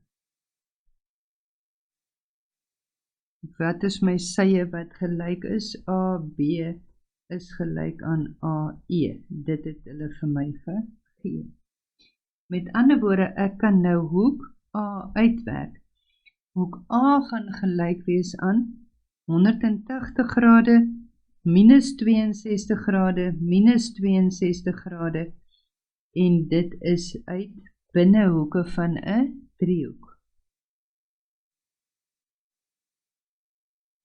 Wat is my sye wat gelyk is? AB is gelyk aan AE. Dit het hulle vir my gegee. Met ander woorde, ek kan nou hoek A uitwerk. Hoek A gaan gelyk wees aan 180 grade, minus 62 grade, minus 62 grade, en dit is uit binnehoeke van 'n driehoek.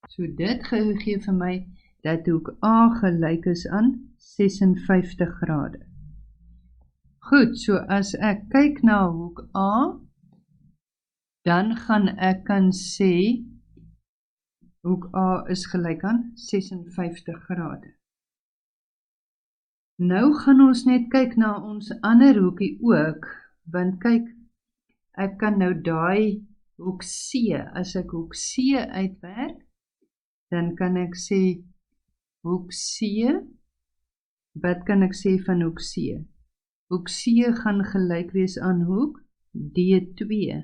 So dit gee vir my dat hoek A gelyk is aan 56 grade. Goed, so as ek kyk na hoek A, dan gaan ek kan sê, hoek A is gelyk aan 56 grade. Nou gaan ons net kyk na ons ander hoekie ook, want kyk, ek kan nou daai hoek C, as ek hoek C uitwerk, dan kan ek sê, hoek C, wat kan ek sê van hoek C? Hoek C gaan gelyk wees aan hoek D2,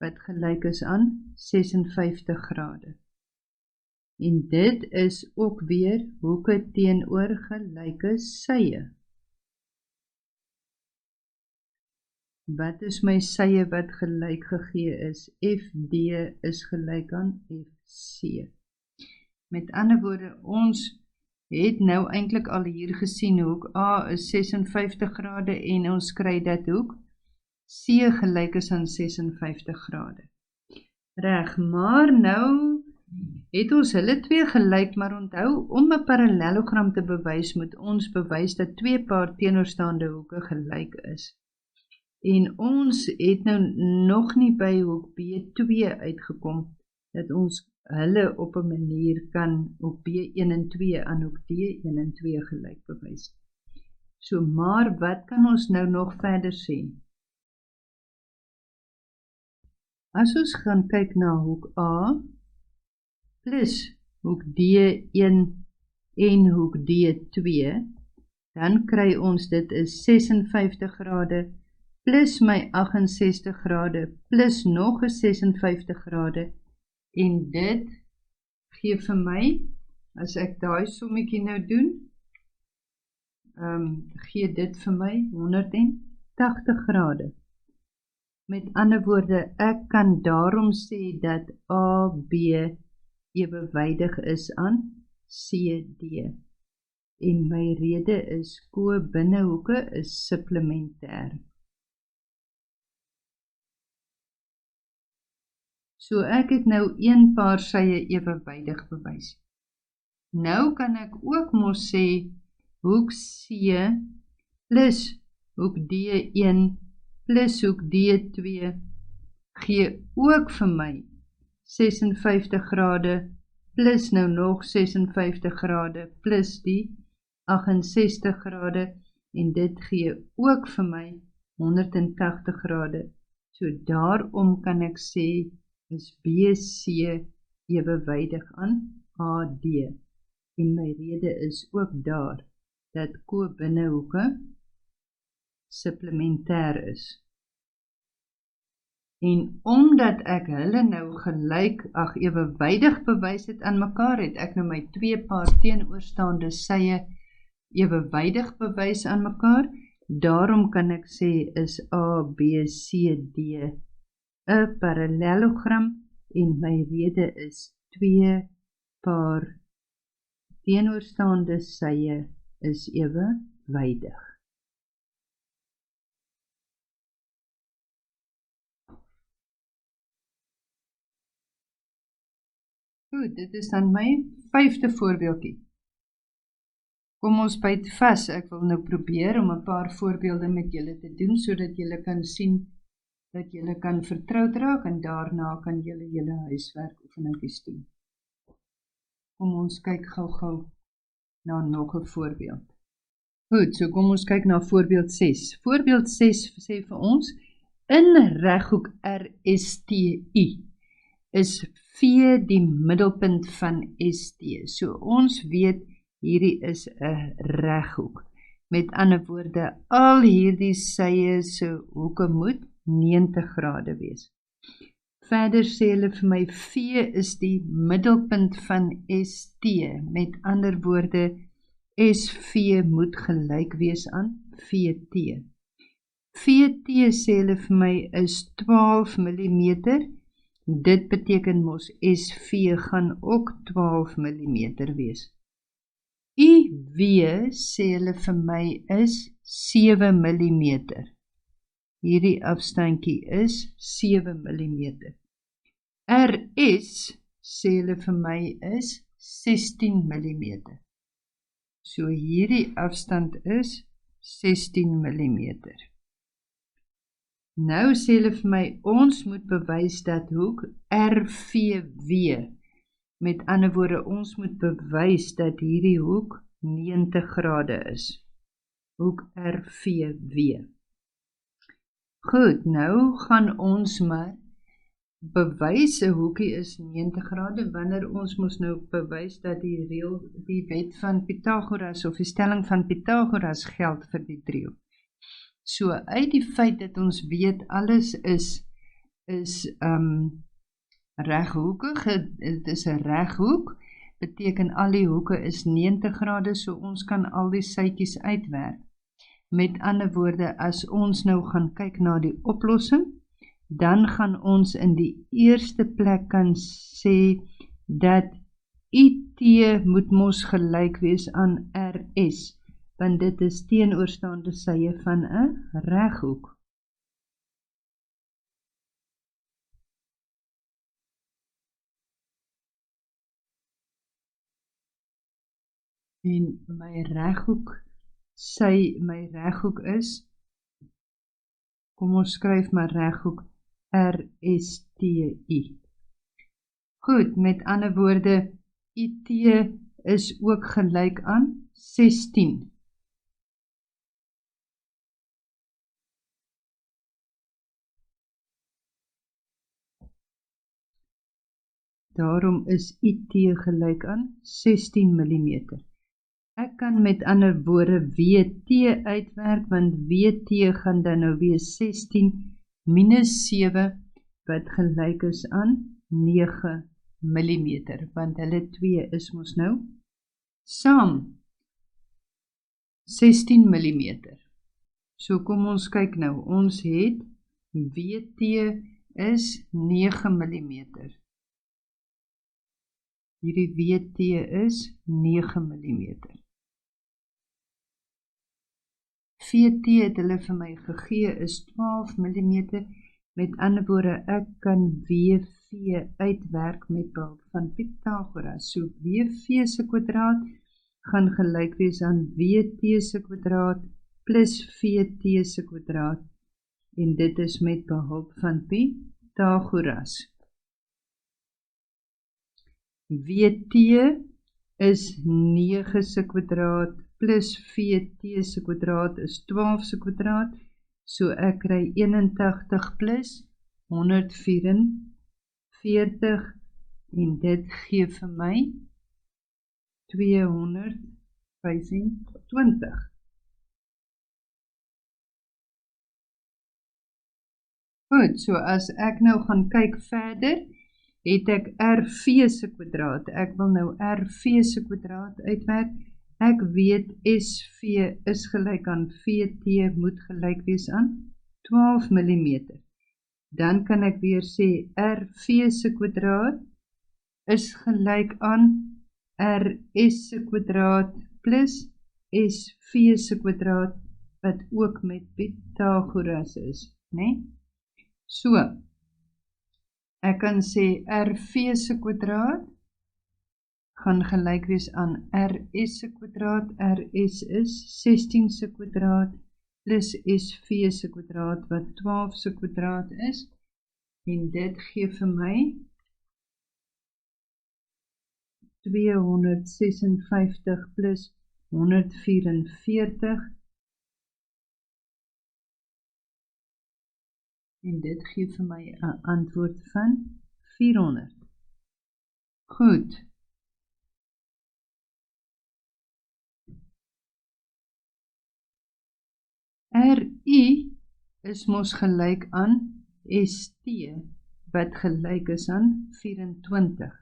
wat gelyk is aan 56 grade. En dit is ook weer hoeke teenoor gelyke sye. Wat is my sye wat gelyk gegee is? FD is gelyk aan FC. Met ander woorde, ons het nou eintlik al hier gesien, hoek A is 56 grade en ons kry dat hoek C gelyk is aan 56 grade. Reg, maar nou het ons hulle twee gelyk, maar onthou, om 'n parallelogram te bewys, moet ons bewys dat twee paar teenoorstaande hoeke gelyk is. En ons het nou nog nie by hoek B2 uitgekom, dat ons hulle op 'n manier kan op B1 en 2 aan hoek D1 en 2 gelyk bewys. So, maar wat kan ons nou nog verder sê? As ons gaan kyk na hoek A, plus hoek D1 en hoek D2, dan kry ons dit is 56 grade, plus my 68 grade, plus nog 'n 56 grade, en dit gee vir my, as ek daai sommetjie nou doen, gee dit vir my 180 grade. Met ander woorde, ek kan daarom sê dat AB ewewydig is aan CD. En my rede is ko-binnehoeke is supplementêr. So ek het nou een paar sye ewewydig bewys. Nou kan ek ook mos sê hoek C plus hoek D1 plus hoek D2 gee ook vir my 56 grade plus nou nog 56 grade plus die 68 grade, en dit gee ook vir my 180 grade. So daarom kan ek sê is BC ewewydig aan AD. En my rede is ook daar dat ko-binnehoeke supplementêr is. En omdat ek hulle nou gelyk, ewewydig bewys het aan mekaar, het ek nou my 2 paar teenoorstaande sye ewewydig bewys aan mekaar. Daarom kan ek sê is A, B, C, D 'n parallelogram en my rede is 2 paar teenoorstaande sye is ewewydig. Goed, dit is dan my 5de voorbeeldjie. Kom ons byt vas, ek wil nou probeer om 'n paar voorbeelde met julle te doen, sodat julle kan sien dat julle kan vertroud raak en daarna kan julle julle huiswerk oefeningetjies doen. Kom ons kyk gou-gou na nog 'n voorbeeld. Goed, so kom ons kyk na voorbeeld 6. Voorbeeld 6 sê vir ons, in reghoek RSTU is V die middelpunt van ST. So ons weet hierdie is 'n reghoek. Met ander woorde, al hierdie sye se hoeke moet 90 grade wees. Verder sê hulle vir my, V is die middelpunt van ST. Met ander woorde, SV moet gelyk wees aan VT. VT sê hulle vir my is 12 mm. Dit beteken mos SV gaan ook 12 mm wees. IV sê hulle vir my is 7 mm. Hierdie afstandjie is 7 mm. RS sê hulle vir my is 16 mm. So hierdie afstand is 16 mm. Nou sê hulle vir my, ons moet bewys dat hoek RVW, met ander woorde, ons moet bewys dat hierdie hoek 90 grade is. Hoek RVW. Goed, nou gaan ons maar bewys 'n hoekie is 90 grade, wanneer ons moes nou bewys dat die wet van Pythagoras of die stelling van Pythagoras geld vir die driehoek. So uit die feit dat ons weet alles is reghoekig, dit is 'n reghoek, beteken al die hoeke is 90 grade, so ons kan al die sytjies uitwerk. Met ander woorde, as ons nou gaan kyk na die oplossing, dan gaan ons in die eerste plek kan sê dat IT moet mos gelyk wees aan RS, want dit is teenoorstaande sye van 'n reghoek. En my reghoek is, kom ons skryf maar reghoek RSTU. Goed, met ander woorde, IT is ook gelyk aan 16. Daarom is IT gelyk aan 16 mm. Ek kan met ander woorde WT uitwerk, want WT gaan dan nou wees 16 minus 7, wat gelyk is aan 9 mm, want hulle twee is mos nou saam 16 mm. So kom ons kyk nou, ons het WT is 9 mm. Hierdie WT is 9 mm. VT het hulle vir my gegee is 12 mm. Met ander woorde, ek kan WV uitwerk met behulp van Pythagoras. So WV se kwadraat gaan gelyk wees aan WT se kwadraat plus VT se kwadraat. En dit is met behulp van Pythagoras. WT is 9 se kwadraat plus VT se kwadraat is 12 se kwadraat. So ek kry 81 plus 144 en dit gee vir my 225. Goed, so as ek nou gaan kyk verder, het ek RV se kwadraat. Ek wil nou RV se kwadraat uitwerk. Ek weet SV is gelyk aan VT moet gelyk wees aan 12 mm. Dan kan ek weer sê RV se kwadraat is gelyk aan RS se kwadraat plus SV se kwadraat wat ook met Pythagoras is, né? So, ek kan sê RV se kwadraat gaan gelyk wees aan RS se kwadraat. RS is 16 se kwadraat plus SV se kwadraat wat 12 se kwadraat is. En dit gee vir my 256 plus 144. En dit gee vir my 'n antwoord van 400. Goed. RI is mos gelyk aan ST, wat gelyk is aan 24.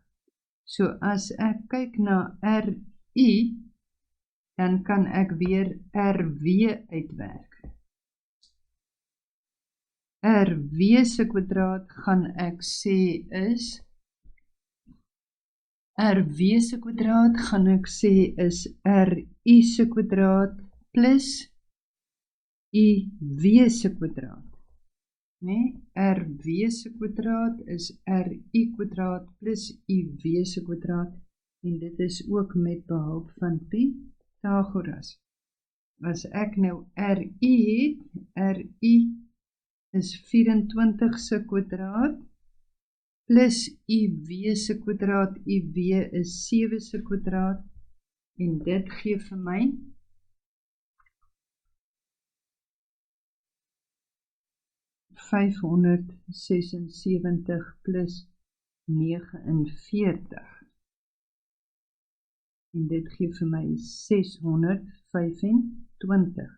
So as ek kyk na RI, dan kan ek weer RW uitwerk. RW se kwadraat gaan ek sê is RW se kwadraat gaan ek sê is RI se kwadraat plus IW se kwadraat. Nee, RW se kwadraat is RI kwadraat plus IW se kwadraat en dit is ook met behulp van Pythagoras. As ek nou RI het, RI is 24 se kwadraat plus IW se kwadraat, IW is 7 se kwadraat en dit gee vir my 576 plus 49. En dit gee vir my 625.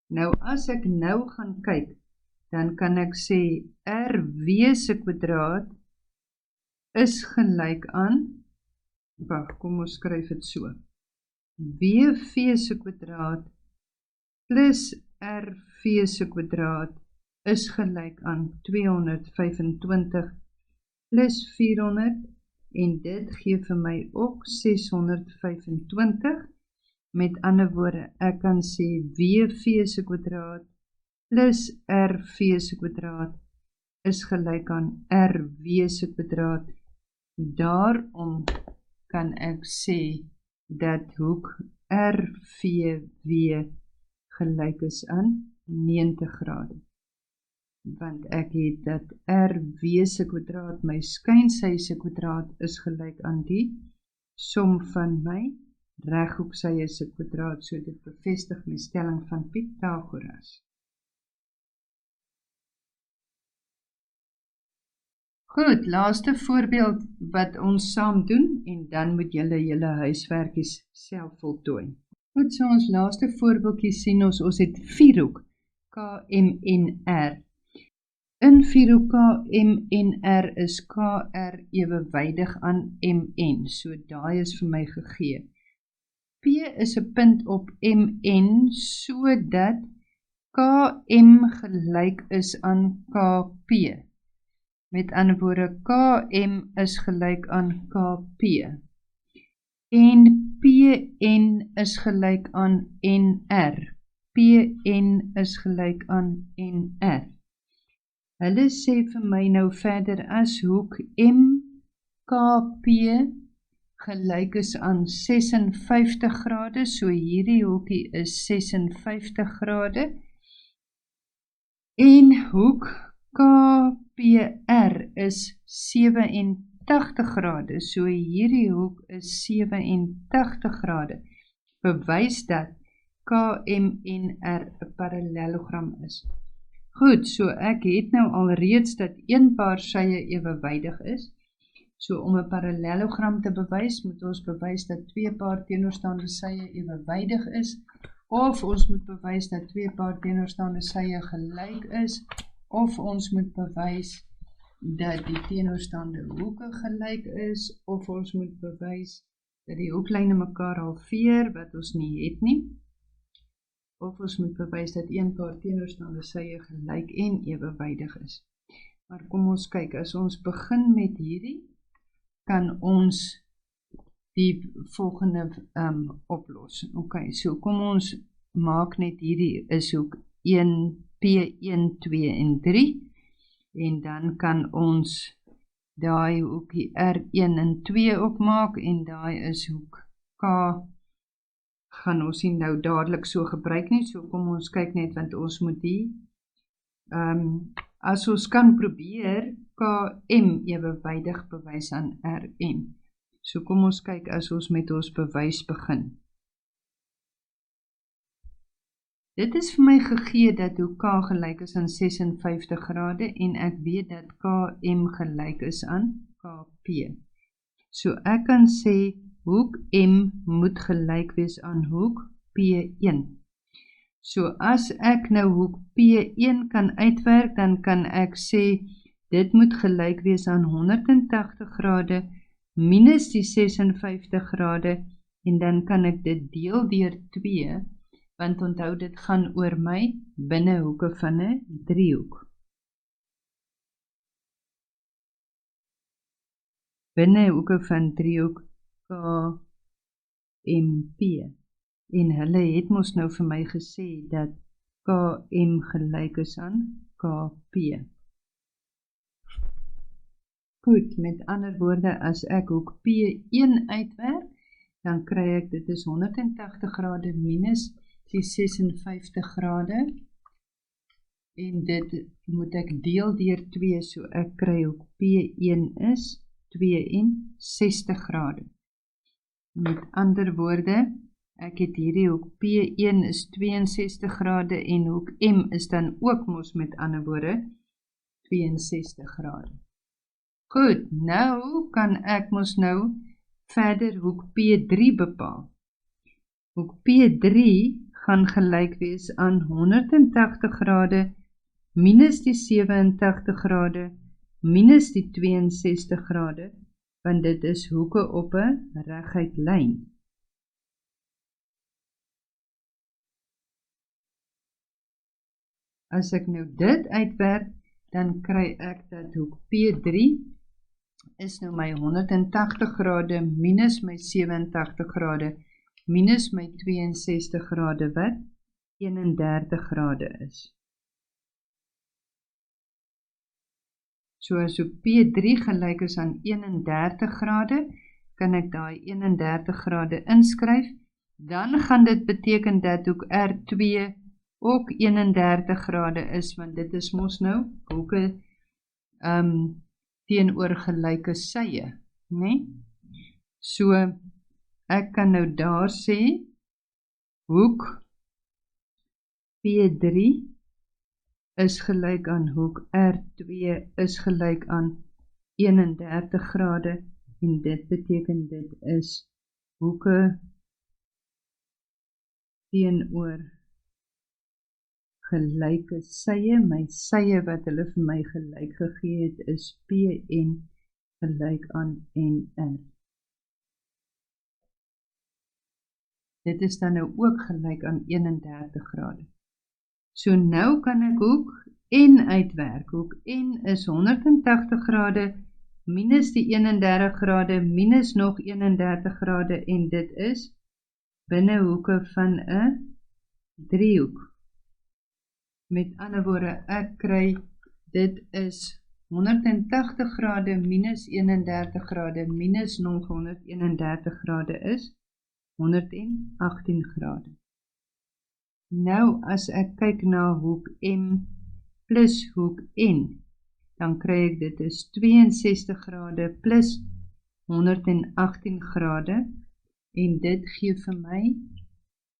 Nou as ek nou gaan kyk, dan kan ek sê RW se kwadraat is gelyk aan, wag, kom ons skryf dit so. WV se kwadraat plus RV se kwadraat is gelyk aan 225 plus 400 en dit gee vir my ook 625. Met ander woorde, ek kan sê WV se kwadraat plus RV se kwadraat is gelyk aan RW se kwadraat. Daarom kan ek sê dat hoek RVW gelyk is aan 90 grade. Want ek het dat RW se kwadraat, my skynsy se kwadraat is gelyk aan die som van my reghoeksye se kwadraat, so dit bevestig my stelling van Pythagoras. Goed, laaste voorbeeld wat ons saam doen en dan moet julle huiswerkies self voltooi. Goed, so ons laaste voorbeeldjie sien ons het vierhoek KMNR. In vierhoek KMNR is KR ewewydig aan MN, so daai is vir my gegee. P is 'n punt op MN sodat KM gelyk is aan KP. Met ander woorde, KM is gelyk aan KP. En PN is gelyk aan NR. PN is gelyk aan NR. Hulle sê vir my nou verder as hoek MKP gelyk is aan 56 grade, so hierdie hoekie is 56 grade. En hoek KPR is 87 grade, so hierdie hoek is 87 grade. Bewys dat KMNR 'n parallelogram is. Goed, so ek het nou alreeds dat een paar sye ewewydig is. So om 'n parallelogram te bewys, moet ons bewys dat twee paar teenoorstaande sye ewewydig is, of ons moet bewys dat twee paar teenoorstaande sye gelyk is, of ons moet bewys dat die teenoorstaande hoeke gelyk is, of ons moet bewys dat die hoeklyne mekaar halveer, wat ons nie het nie, of ons moet bewys dat een paar teenoorstaande sye gelyk en ewewydig is. Maar kom ons kyk, as ons begin met hierdie, kan ons die volgende oplos. Ok, so kom ons maak net hierdie is hoek 1, P1, 2 en 3, en dan kan ons daai hoekie R1 en 2 opmaak, en daai is hoek K, gaan ons nie nou dadelik so gebruik nie, so kom ons kyk net, want ons moet die, as ons kan probeer, KM ewewydig bewys aan RM. So kom ons kyk as ons met ons bewys begin. Dit is vir my gegee dat hoek K gelyk is aan 56 grade en ek weet dat KM gelyk is aan KP. So ek kan sê hoek M moet gelyk wees aan hoek P1. So as ek nou hoek P1 kan uitwerk, dan kan ek sê dit moet gelyk wees aan 180 grade minus die 56 grade en dan kan ek dit deel deur 2, want onthou dit gaan oor my binnehoeke van 'n driehoek. Binnehoeke van driehoek KMP. En hulle het mos nou vir my gesê dat KM gelyk is aan KP. Goed, met ander woorde, as ek hoek P1 uitwerk, dan kry ek dit is 180 grade minus die 56 grade, en dit moet ek deel deur 2, so ek kry hoek P1 is 62 grade. Met ander woorde, ek het hierdie hoek P1 is 62 grade en hoek M is dan ook mos met ander woorde 62 grade. Goed, nou kan ek mos nou verder hoek P3 bepaal. Hoek P3 gaan gelyk wees aan 180 grade minus die 87 grade minus die 62 grade, want dit is hoeke op 'n reguit lyn. As ek nou dit uitwerk, dan kry ek dat hoek P3 is nou my 180 grade minus my 87 grade minus my 62 grade wat 31 grade is. So as hoek P3 gelyk is aan 31 grade, kan ek daai 31 grade inskryf, dan gaan dit beteken dat hoek R2 ook 31 grade is, want dit is mos nou hoeke teenoor gelyke sye, né? So ek kan nou daar sê hoek P3 is gelyk aan hoek R2 is gelyk aan 31 grade, en dit beteken dit is hoeke teenoor gelyke sye. My sye wat hulle vir my gelyk gegee het is PN gelyk aan NR. Dit is dan nou ook gelyk aan 31 grade. So nou kan ek hoek N uitwerk. Hoek N is 180 grade minus die 31 grade minus nog 31 grade, en dit is binnehoeke van 'n driehoek. Met ander woorde, ek kry dit is 180 grade minus 31 grade minus nog 131 grade is 118 grade. Nou as ek kyk na hoek M plus hoek N, dan kry ek dit is 62 grade plus 118 grade, en dit gee vir my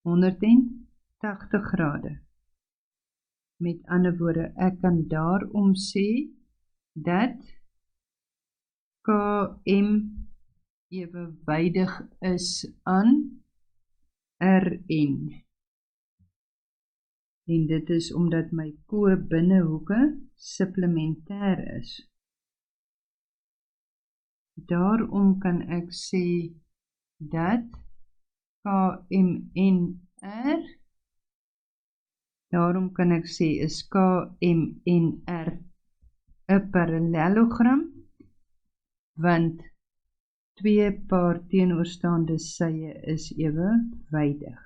180 grade. Met ander woorde, ek kan daarom sê dat KM ewewydig is aan RN. En dit is omdat my ko-binnehoeke supplementêr is. Daarom kan ek sê dat KMNR, daarom kan ek sê is KMNR 'n parallelogram, want twee paar teenoorstaande sye is ewewydig.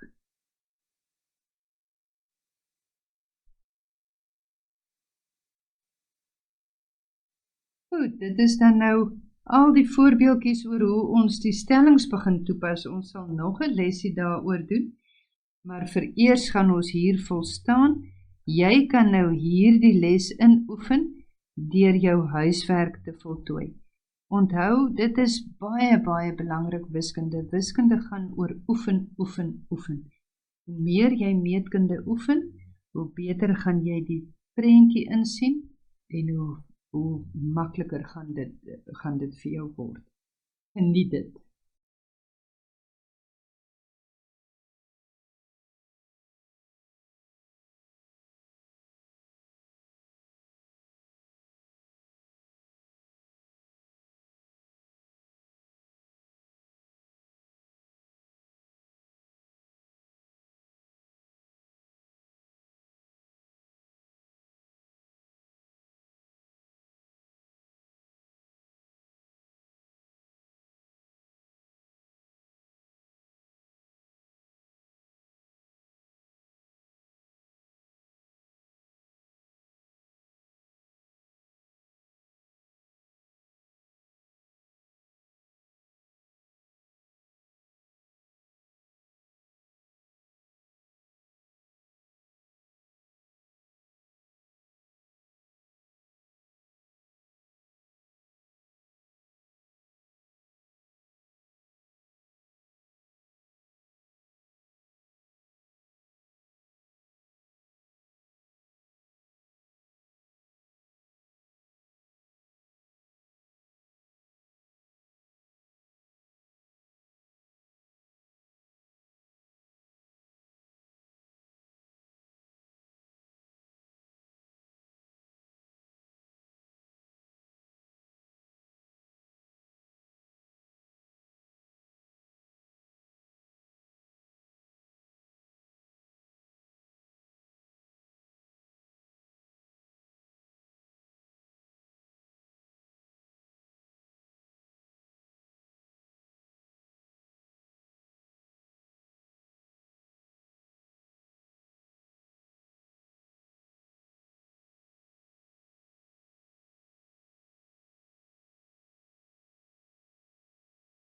Goed, dit is dan nou al die voorbeeldjies oor hoe ons die stellings begin toepas. Ons sal nog 'n lesie daaroor doen, maar vereers gaan ons hier volstaan. Jy kan nou hierdie les inoefen deur jou huiswerk te voltooi. Onthou, dit is baie belangrik wiskunde. Wiskunde gaan oor oefen. Hoe meer jy meetkunde oefen, hoe beter gaan jy die prentjie insien en hoe makliker gaan dit vir jou word. Geniet dit.